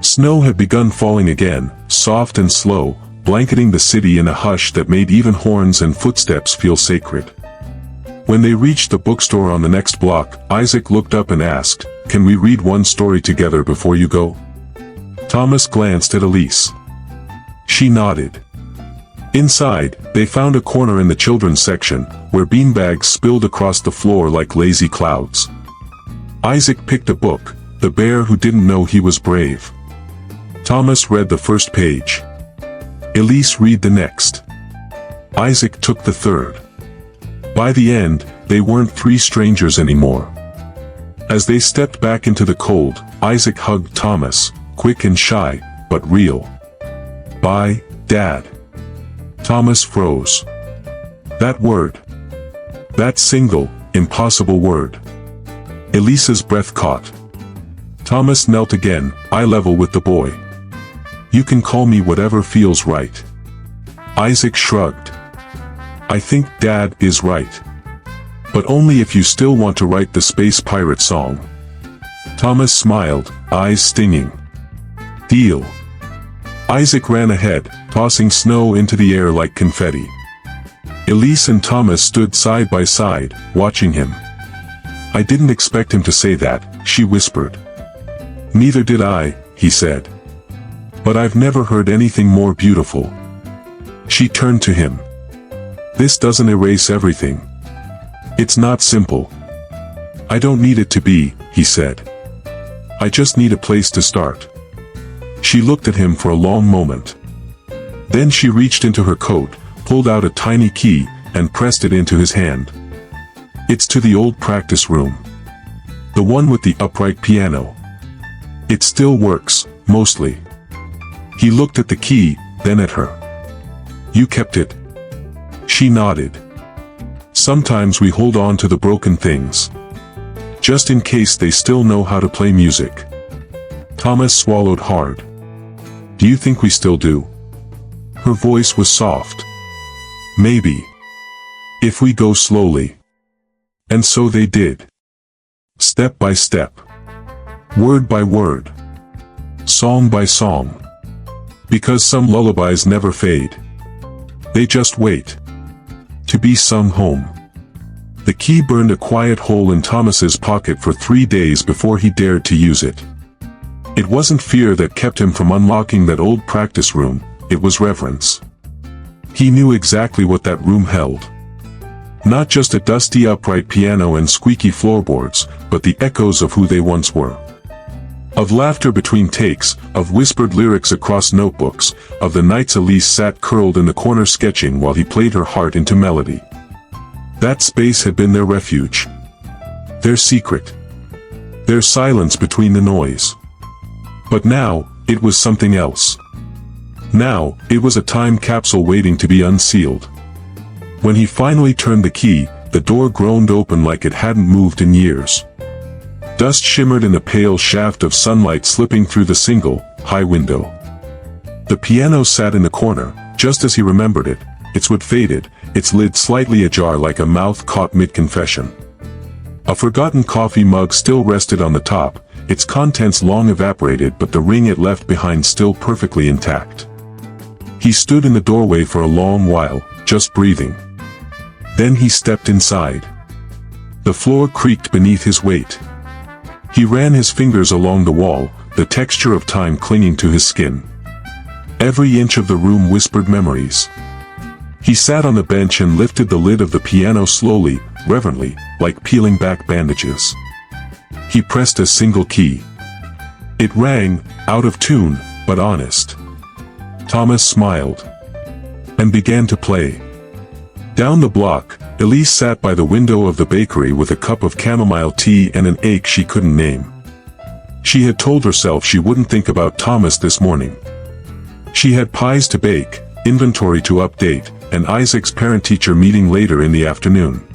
Snow had begun falling again, soft and slow, blanketing the city in a hush that made even horns and footsteps feel sacred. When they reached the bookstore on the next block, Isaac looked up and asked, "Can we read one story together before you go?" Thomas glanced at Elise. She nodded. Inside, they found a corner in the children's section, where beanbags spilled across the floor like lazy clouds. Isaac picked a book, The Bear Who Didn't Know He Was Brave. Thomas read the first page. Elise read the next. Isaac took the third. By the end, they weren't three strangers anymore. As they stepped back into the cold, Isaac hugged Thomas, quick and shy, but real. "Bye, Dad." Thomas froze. That word. That single, impossible word. Elise's breath caught. Thomas knelt again, eye level with the boy. "You can call me whatever feels right." Isaac shrugged. "I think Dad is right. But only if you still want to write the space pirate song." Thomas smiled, eyes stinging. "Deal." Isaac ran ahead, tossing snow into the air like confetti. Elise and Thomas stood side by side, watching him. "I didn't expect him to say that," she whispered. "Neither did I," he said. "But I've never heard anything more beautiful." She turned to him. "This doesn't erase everything. It's not simple." "I don't need it to be," he said. "I just need a place to start." She looked at him for a long moment. Then she reached into her coat, pulled out a tiny key, and pressed it into his hand. "It's to the old practice room. The one with the upright piano. It still works, mostly." He looked at the key, then at her. "You kept it?" She nodded. "Sometimes we hold on to the broken things. Just in case they still know how to play music." Thomas swallowed hard. "Do you think we still do?" Her voice was soft. "Maybe. If we go slowly." And so they did. Step by step. Word by word. Song by song. Because some lullabies never fade. They just wait. To be sung home. The key burned a quiet hole in Thomas's pocket for 3 days before he dared to use it. It wasn't fear that kept him from unlocking that old practice room, it was reverence. He knew exactly what that room held. Not just a dusty upright piano and squeaky floorboards, but the echoes of who they once were. Of laughter between takes, of whispered lyrics across notebooks, of the nights Elise sat curled in the corner sketching while he played her heart into melody. That space had been their refuge. Their secret. Their silence between the noise. But now, it was something else. Now, it was a time capsule waiting to be unsealed. When he finally turned the key, the door groaned open like it hadn't moved in years. Dust shimmered in the pale shaft of sunlight slipping through the single, high window. The piano sat in the corner, just as he remembered it, its wood faded, its lid slightly ajar like a mouth caught mid-confession. A forgotten coffee mug still rested on the top, its contents long evaporated but the ring it left behind still perfectly intact. He stood in the doorway for a long while, just breathing. Then he stepped inside. The floor creaked beneath his weight. He ran his fingers along the wall, the texture of time clinging to his skin. Every inch of the room whispered memories. He sat on the bench and lifted the lid of the piano slowly, reverently, like peeling back bandages. He pressed a single key. It rang, out of tune, but honest. Thomas smiled and began to play. Down the block, Elise sat by the window of the bakery with a cup of chamomile tea and an ache she couldn't name. She had told herself she wouldn't think about Thomas this morning. She had pies to bake, inventory to update, and Isaac's parent-teacher meeting later in the afternoon.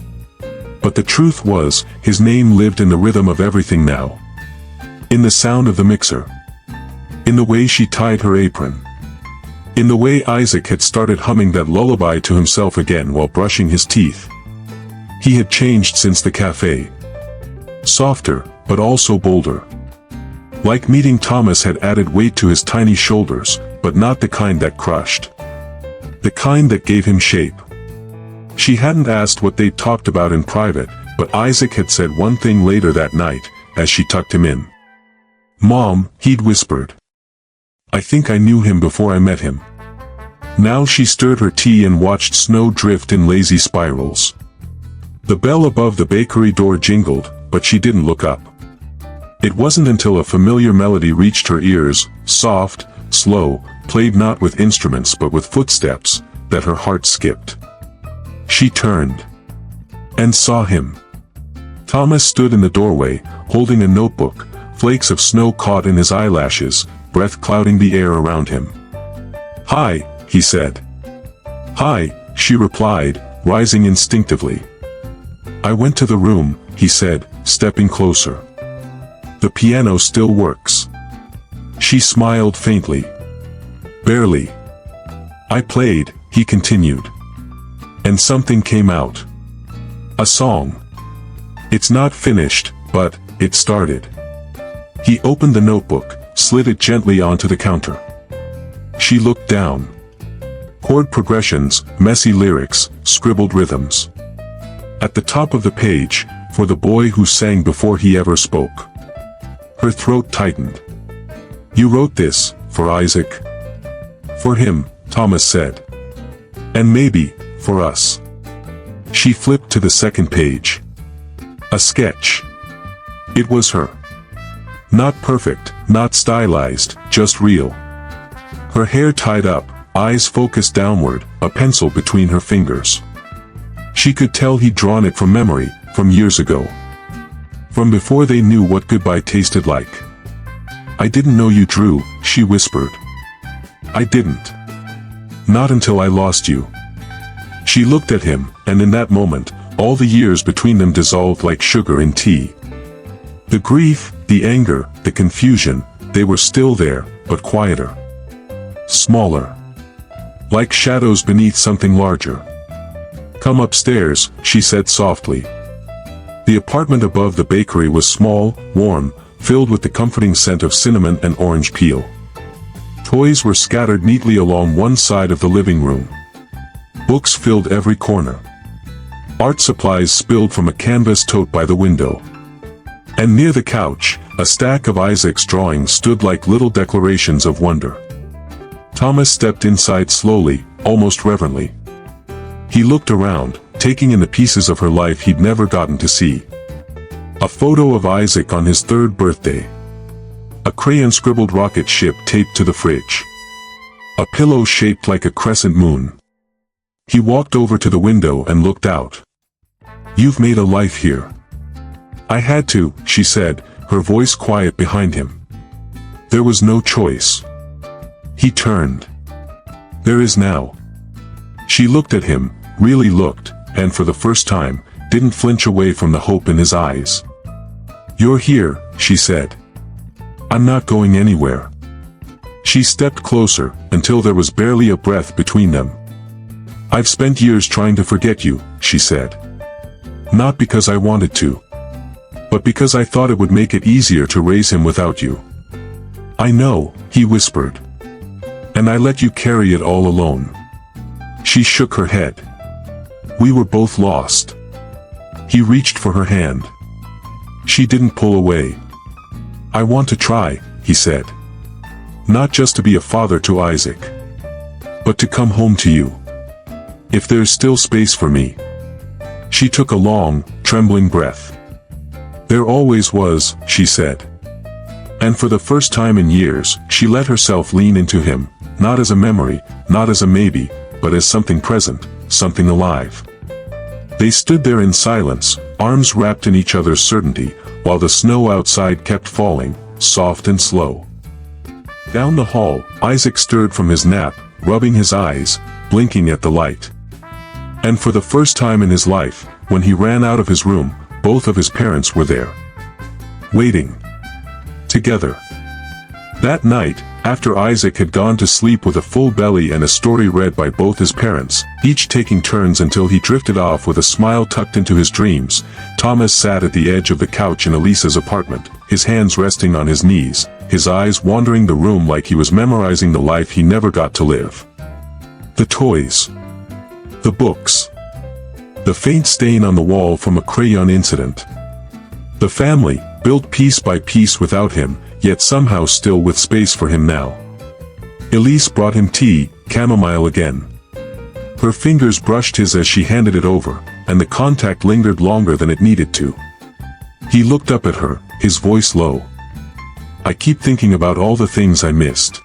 But the truth was, his name lived in the rhythm of everything now. In the sound of the mixer. In the way she tied her apron. In the way Isaac had started humming that lullaby to himself again while brushing his teeth. He had changed since the cafe. Softer, but also bolder. Like meeting Thomas had added weight to his tiny shoulders, but not the kind that crushed. The kind that gave him shape. She hadn't asked what they'd talked about in private, but Isaac had said one thing later that night, as she tucked him in. "Mom," he'd whispered. "I think I knew him before I met him." Now she stirred her tea and watched snow drift in lazy spirals. The bell above the bakery door jingled, but she didn't look up. It wasn't until a familiar melody reached her ears, soft, slow, played not with instruments but with footsteps, that her heart skipped. She turned and saw him. Thomas stood in the doorway, holding a notebook, flakes of snow caught in his eyelashes, breath clouding the air around him. "Hi," he said. "Hi," she replied, rising instinctively. "I went to the room," he said, stepping closer. "The piano still works." She smiled faintly. "Barely." "I played," he continued. "And something came out. A song. It's not finished, but it started." He opened the notebook, slid it gently onto the counter. She looked down. Chord progressions, messy lyrics, scribbled rhythms. At the top of the page, "For the boy who sang before he ever spoke." Her throat tightened. "You wrote this, for Isaac?" "For him," Thomas said. "And maybe, for us." She flipped to the second page. A sketch. It was her. Not perfect, not stylized, just real. Her hair tied up, eyes focused downward, a pencil between her fingers. She could tell he'd drawn it from memory, from years ago. From before they knew what goodbye tasted like. "I didn't know you drew," she whispered. "I didn't. Not until I lost you." She looked at him, and in that moment, all the years between them dissolved like sugar in tea. The grief, the anger, the confusion, they were still there, but quieter. Smaller. Like shadows beneath something larger. "Come upstairs," she said softly. The apartment above the bakery was small, warm, filled with the comforting scent of cinnamon and orange peel. Toys were scattered neatly along one side of the living room. Books filled every corner. Art supplies spilled from a canvas tote by the window. And near the couch, a stack of Isaac's drawings stood like little declarations of wonder. Thomas stepped inside slowly, almost reverently. He looked around, taking in the pieces of her life he'd never gotten to see. A photo of Isaac on his 3rd birthday. A crayon-scribbled rocket ship taped to the fridge. A pillow shaped like a crescent moon. He walked over to the window and looked out. "You've made a life here." "I had to," she said, her voice quiet behind him. "There was no choice." He turned. "There is now." She looked at him, really looked, and for the first time, didn't flinch away from the hope in his eyes. "You're here," she said. "I'm not going anywhere." She stepped closer, until there was barely a breath between them. "I've spent years trying to forget you," she said. "Not because I wanted to. But because I thought it would make it easier to raise him without you." "I know," he whispered. "And I let you carry it all alone." She shook her head. "We were both lost." He reached for her hand. She didn't pull away. "I want to try," he said. "Not just to be a father to Isaac. But to come home to you. If there's still space for me. She took a long, trembling breath. There always was, she said. And for the first time in years, she let herself lean into him, not as a memory, not as a maybe, but as something present, something alive. They stood there in silence, arms wrapped in each other's certainty, while the snow outside kept falling, soft and slow. Down the hall, Isaac stirred from his nap, rubbing his eyes, blinking at the light. And for the first time in his life, when he ran out of his room, both of his parents were there. Waiting. Together. That night, after Isaac had gone to sleep with a full belly and a story read by both his parents, each taking turns until he drifted off with a smile tucked into his dreams, Thomas sat at the edge of the couch in Elisa's apartment, his hands resting on his knees, his eyes wandering the room like he was memorizing the life he never got to live. The toys. The books. The faint stain on the wall from a crayon incident. The family, built piece by piece without him, yet somehow still with space for him now. Elise brought him tea, chamomile again. Her fingers brushed his as she handed it over, and the contact lingered longer than it needed to. He looked up at her, his voice low. I keep thinking about all the things I missed.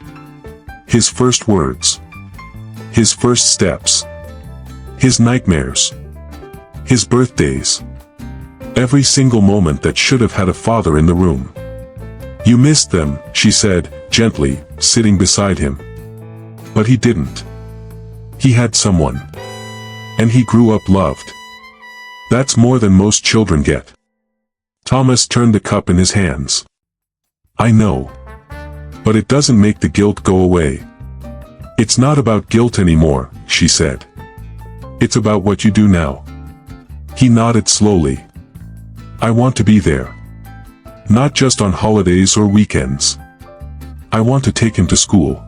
His first words. His first steps. His nightmares. His birthdays. Every single moment that should have had a father in the room. You missed them, she said, gently, sitting beside him. But he didn't. He had someone. And he grew up loved. That's more than most children get. Thomas turned the cup in his hands. I know. But it doesn't make the guilt go away. It's not about guilt anymore, she said. It's about what you do now. He nodded slowly. I want to be there. Not just on holidays or weekends. I want to take him to school.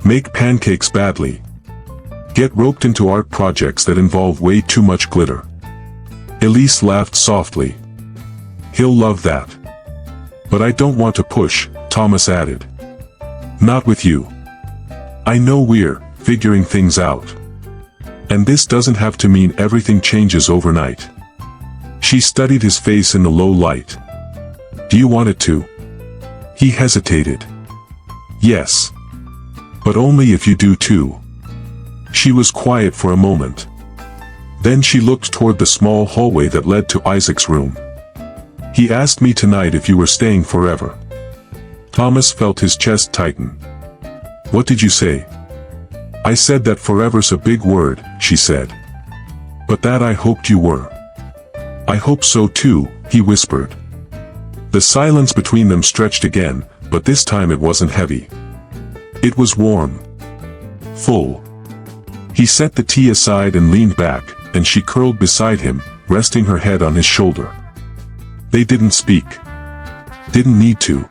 Make pancakes badly. Get roped into art projects that involve way too much glitter. Elise laughed softly. He'll love that. But I don't want to push, Thomas added. Not with you. I know we're figuring things out. And this doesn't have to mean everything changes overnight. She studied his face in the low light. Do you want it to? He hesitated. Yes. But only if you do too. She was quiet for a moment. Then she looked toward the small hallway that led to Isaac's room. He asked me tonight if you were staying forever. Thomas felt his chest tighten. What did you say? I said that forever's a big word, she said. But that I hoped you were. I hope so too, he whispered. The silence between them stretched again, but this time it wasn't heavy. It was warm. Full. He set the tea aside and leaned back, and she curled beside him, resting her head on his shoulder. They didn't speak. Didn't need to.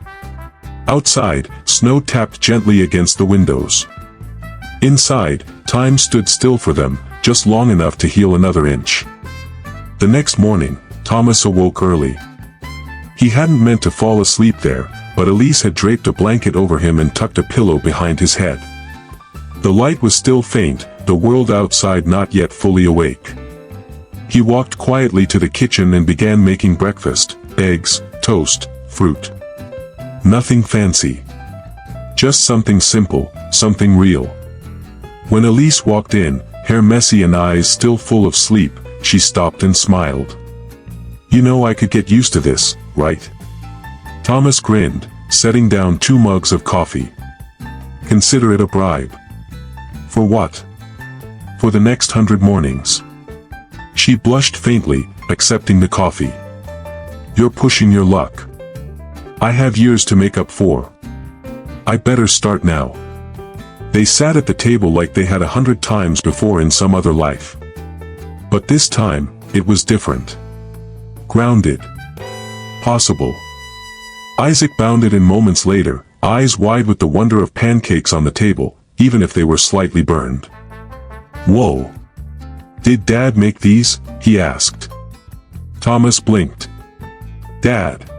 Outside, snow tapped gently against the windows. Inside, time stood still for them, just long enough to heal another inch. The next morning, Thomas awoke early. He hadn't meant to fall asleep there, but Elise had draped a blanket over him and tucked a pillow behind his head. The light was still faint, the world outside not yet fully awake. He walked quietly to the kitchen and began making breakfast, eggs, toast, fruit. Nothing fancy. Just something simple, something real. When Elise walked in, hair messy and eyes still full of sleep, she stopped and smiled. You know I could get used to this, right? Thomas grinned, setting down 2 mugs of coffee. Consider it a bribe. For what? For the next 100 mornings. She blushed faintly, accepting the coffee. You're pushing your luck. I have years to make up for. I better start now. They sat at the table like they had 100 times before in some other life. But this time, it was different. Grounded. Possible. Isaac bounded in moments later, eyes wide with the wonder of pancakes on the table, even if they were slightly burned. Whoa. Did Dad make these? He asked. Thomas blinked. Dad.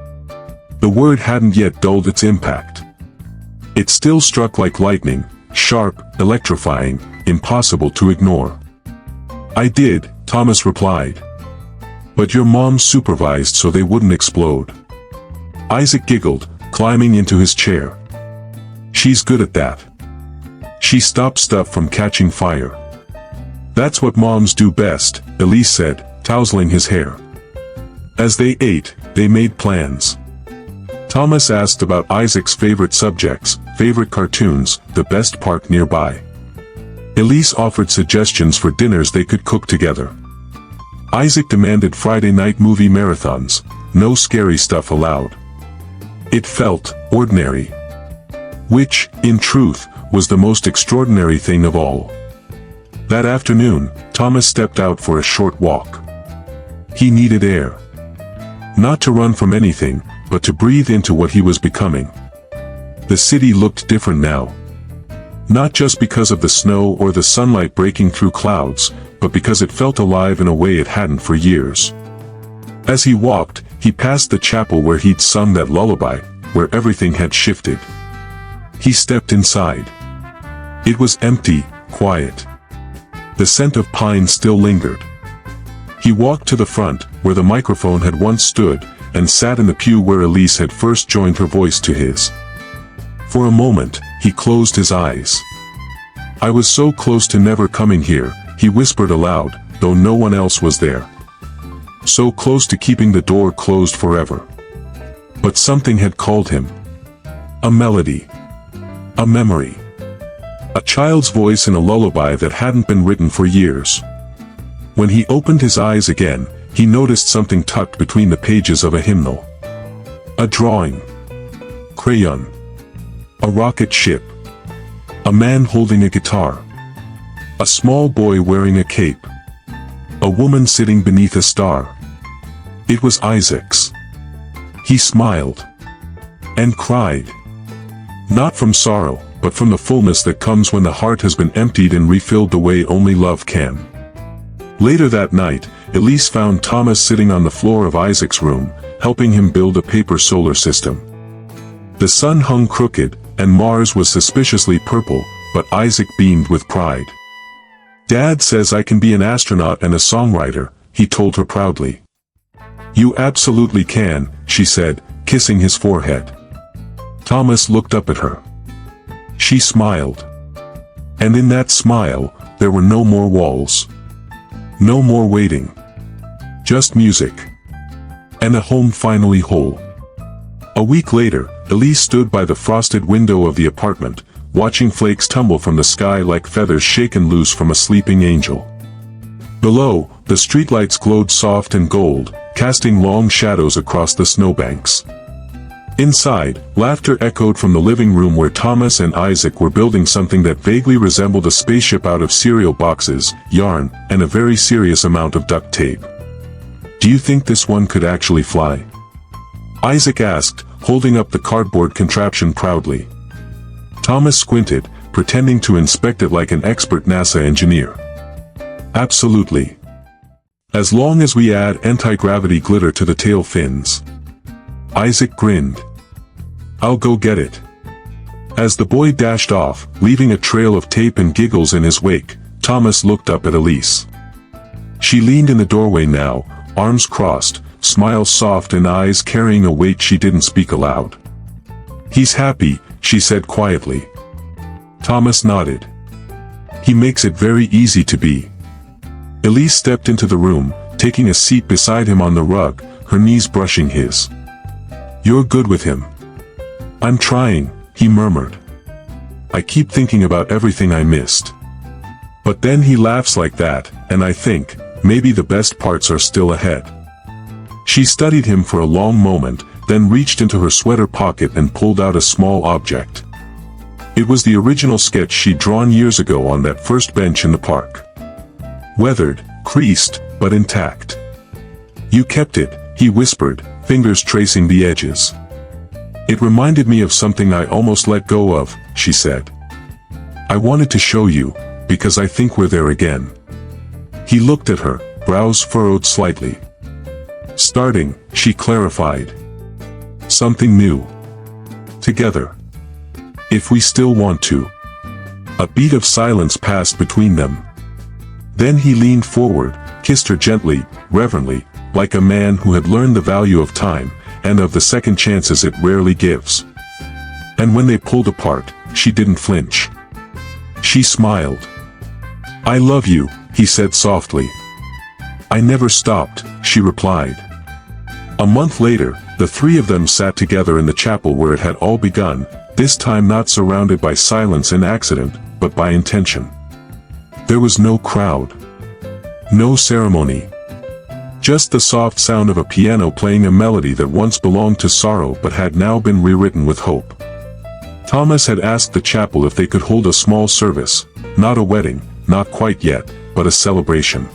The word hadn't yet dulled its impact. It still struck like lightning, sharp, electrifying, impossible to ignore. "I did," Thomas replied. "But your mom supervised so they wouldn't explode." Isaac giggled, climbing into his chair. "She's good at that. She stops stuff from catching fire." "That's what moms do best," Elise said, tousling his hair. As they ate, they made plans. Thomas asked about Isaac's favorite subjects, favorite cartoons, the best park nearby. Elise offered suggestions for dinners they could cook together. Isaac demanded Friday night movie marathons, no scary stuff allowed. It felt ordinary. Which, in truth, was the most extraordinary thing of all. That afternoon, Thomas stepped out for a short walk. He needed air. Not to run from anything, but to breathe into what he was becoming. The city looked different now. Not just because of the snow or the sunlight breaking through clouds, but because it felt alive in a way it hadn't for years. As he walked, he passed the chapel where he'd sung that lullaby, where everything had shifted. He stepped inside. It was empty, quiet. The scent of pine still lingered. He walked to the front, where the microphone had once stood, and sat in the pew where Elise had first joined her voice to his. For a moment, he closed his eyes. "I was so close to never coming here," he whispered aloud, though no one else was there. So close to keeping the door closed forever. But something had called him. A melody. A memory. A child's voice in a lullaby that hadn't been written for years. When he opened his eyes again, he noticed something tucked between the pages of a hymnal. A drawing. Crayon. A rocket ship. A man holding a guitar. A small boy wearing a cape. A woman sitting beneath a star. It was Isaac's. He smiled. And cried. Not from sorrow, but from the fullness that comes when the heart has been emptied and refilled the way only love can. Later that night, Elise found Thomas sitting on the floor of Isaac's room, helping him build a paper solar system. The sun hung crooked, and Mars was suspiciously purple, but Isaac beamed with pride. "Dad says I can be an astronaut and a songwriter," he told her proudly. "You absolutely can," she said, kissing his forehead. Thomas looked up at her. She smiled. And in that smile, there were no more walls. No more waiting. Just music. And a home finally whole. A week later, Elise stood by the frosted window of the apartment, watching flakes tumble from the sky like feathers shaken loose from a sleeping angel. Below, the streetlights glowed soft and gold, casting long shadows across the snowbanks. Inside, laughter echoed from the living room where Thomas and Isaac were building something that vaguely resembled a spaceship out of cereal boxes, yarn, and a very serious amount of duct tape. "Do you think this one could actually fly?" Isaac asked, holding up the cardboard contraption proudly. Thomas squinted, pretending to inspect it like an expert NASA engineer. "Absolutely. As long as we add anti-gravity glitter to the tail fins." Isaac grinned. "I'll go get it." As the boy dashed off, leaving a trail of tape and giggles in his wake, Thomas looked up at Elise. She leaned in the doorway now, arms crossed, smile soft and eyes carrying a weight she didn't speak aloud. "He's happy," she said quietly. Thomas nodded. "He makes it very easy to be." Elise stepped into the room, taking a seat beside him on the rug, her knees brushing his. "You're good with him." "I'm trying," he murmured. "I keep thinking about everything I missed." But then he laughs like that, and I think, maybe the best parts are still ahead. She studied him for a long moment, then reached into her sweater pocket and pulled out a small object. It was the original sketch she'd drawn years ago on that first bench in the park. Weathered, creased, but intact. "You kept it," he whispered, fingers tracing the edges. "It reminded me of something I almost let go of," she said. "I wanted to show you, because I think we're there again." He looked at her, brows furrowed slightly. "Starting," she clarified. "Something new. Together. If we still want to." A beat of silence passed between them. Then he leaned forward, kissed her gently, reverently, like a man who had learned the value of time, and of the second chances it rarely gives. And when they pulled apart, she didn't flinch. She smiled. "I love you," he said softly. "I never stopped," she replied. A month later, the three of them sat together in the chapel where it had all begun, this time not surrounded by silence and accident, but by intention. There was no crowd. No ceremony. Just the soft sound of a piano playing a melody that once belonged to sorrow but had now been rewritten with hope. Thomas had asked the chapel if they could hold a small service, not a wedding, not quite yet, but a celebration.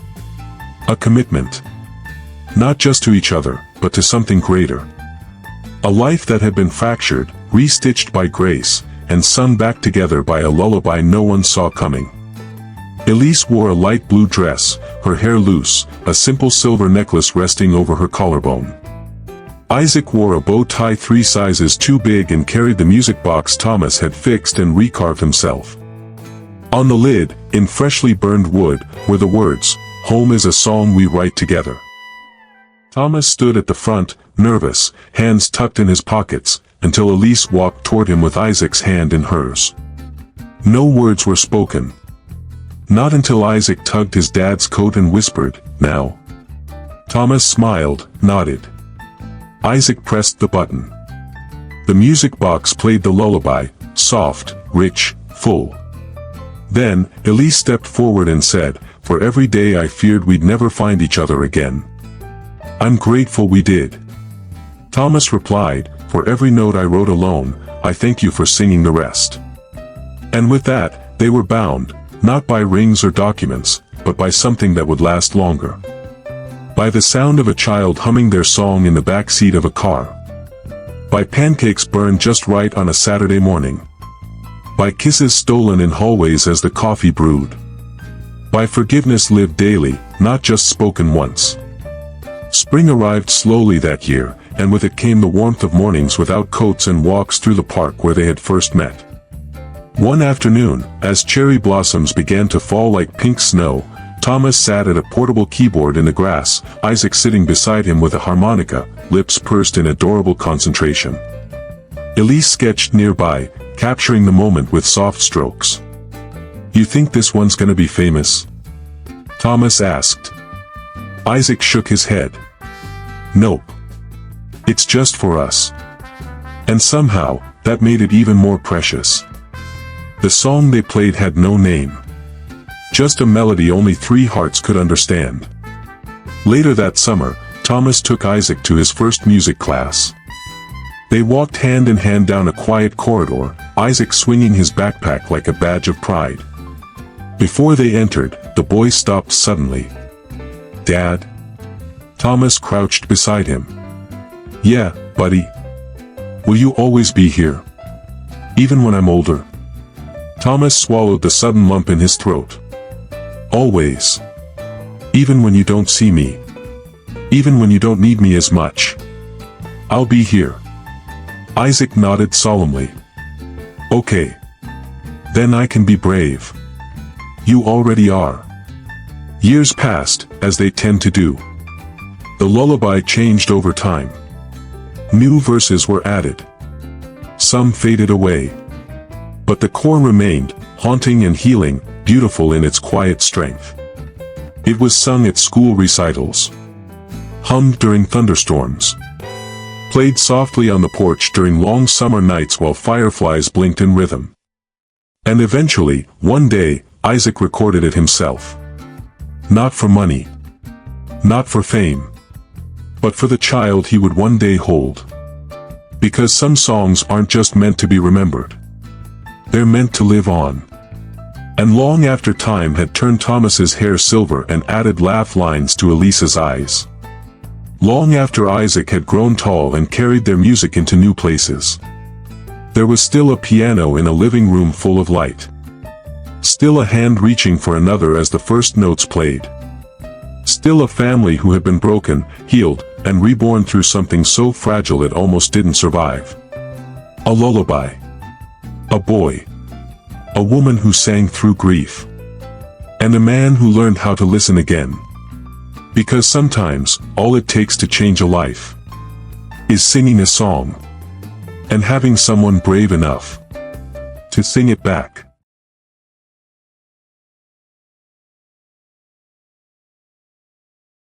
A commitment. Not just to each other, but to something greater. A life that had been fractured, restitched by grace, and sung back together by a lullaby no one saw coming. Elise wore a light blue dress, her hair loose, a simple silver necklace resting over her collarbone. Isaac wore a bow tie 3 sizes too big and carried the music box Thomas had fixed and recarved himself. On the lid, in freshly burned wood, were the words, "Home is a song we write together." Thomas stood at the front, nervous, hands tucked in his pockets, until Elise walked toward him with Isaac's hand in hers. No words were spoken. Not until Isaac tugged his dad's coat and whispered, "Now." Thomas smiled, nodded. Isaac pressed the button. The music box played the lullaby, soft, rich, full. Then, Elise stepped forward and said, "For every day I feared we'd never find each other again, I'm grateful we did." Thomas replied, "For every note I wrote alone, I thank you for singing the rest." And with that, they were bound, not by rings or documents, but by something that would last longer. By the sound of a child humming their song in the back seat of a car. By pancakes burned just right on a Saturday morning. By kisses stolen in hallways as the coffee brewed. By forgiveness lived daily, not just spoken once. Spring arrived slowly that year, and with it came the warmth of mornings without coats and walks through the park where they had first met. One afternoon, as cherry blossoms began to fall like pink snow, Thomas sat at a portable keyboard in the grass, Isaac sitting beside him with a harmonica, lips pursed in adorable concentration. Elise sketched nearby, capturing the moment with soft strokes. "You think this one's gonna be famous?" Thomas asked. Isaac shook his head. "Nope. It's just for us." And somehow, that made it even more precious. The song they played had no name. Just a melody only 3 hearts could understand. Later that summer, Thomas took Isaac to his first music class. They walked hand in hand down a quiet corridor, Isaac swinging his backpack like a badge of pride. Before they entered, the boy stopped suddenly. "Dad?" Thomas crouched beside him. "Yeah, buddy. Will you always be here? Even when I'm older?" Thomas swallowed the sudden lump in his throat. "Always. Even when you don't see me. Even when you don't need me as much. I'll be here." Isaac nodded solemnly. "Okay. Then I can be brave. You already are." Years passed, as they tend to do. The lullaby changed over time. New verses were added. Some faded away. But the core remained, haunting and healing, beautiful in its quiet strength. It was sung at school recitals. Hummed during thunderstorms. Played softly on the porch during long summer nights while fireflies blinked in rhythm. And eventually, one day, Isaac recorded it himself. Not for money. Not for fame. But for the child he would one day hold. Because some songs aren't just meant to be remembered. They're meant to live on. And long after time had turned Thomas's hair silver and added laugh lines to Elisa's eyes. Long after Isaac had grown tall and carried their music into new places. There was still a piano in a living room full of light. Still a hand reaching for another as the first notes played. Still a family who had been broken, healed, and reborn through something so fragile it almost didn't survive. A lullaby. A boy. a woman who sang through grief, and a man who learned how to listen again. Because sometimes, all it takes to change a life is singing a song, and having someone brave enough to sing it back.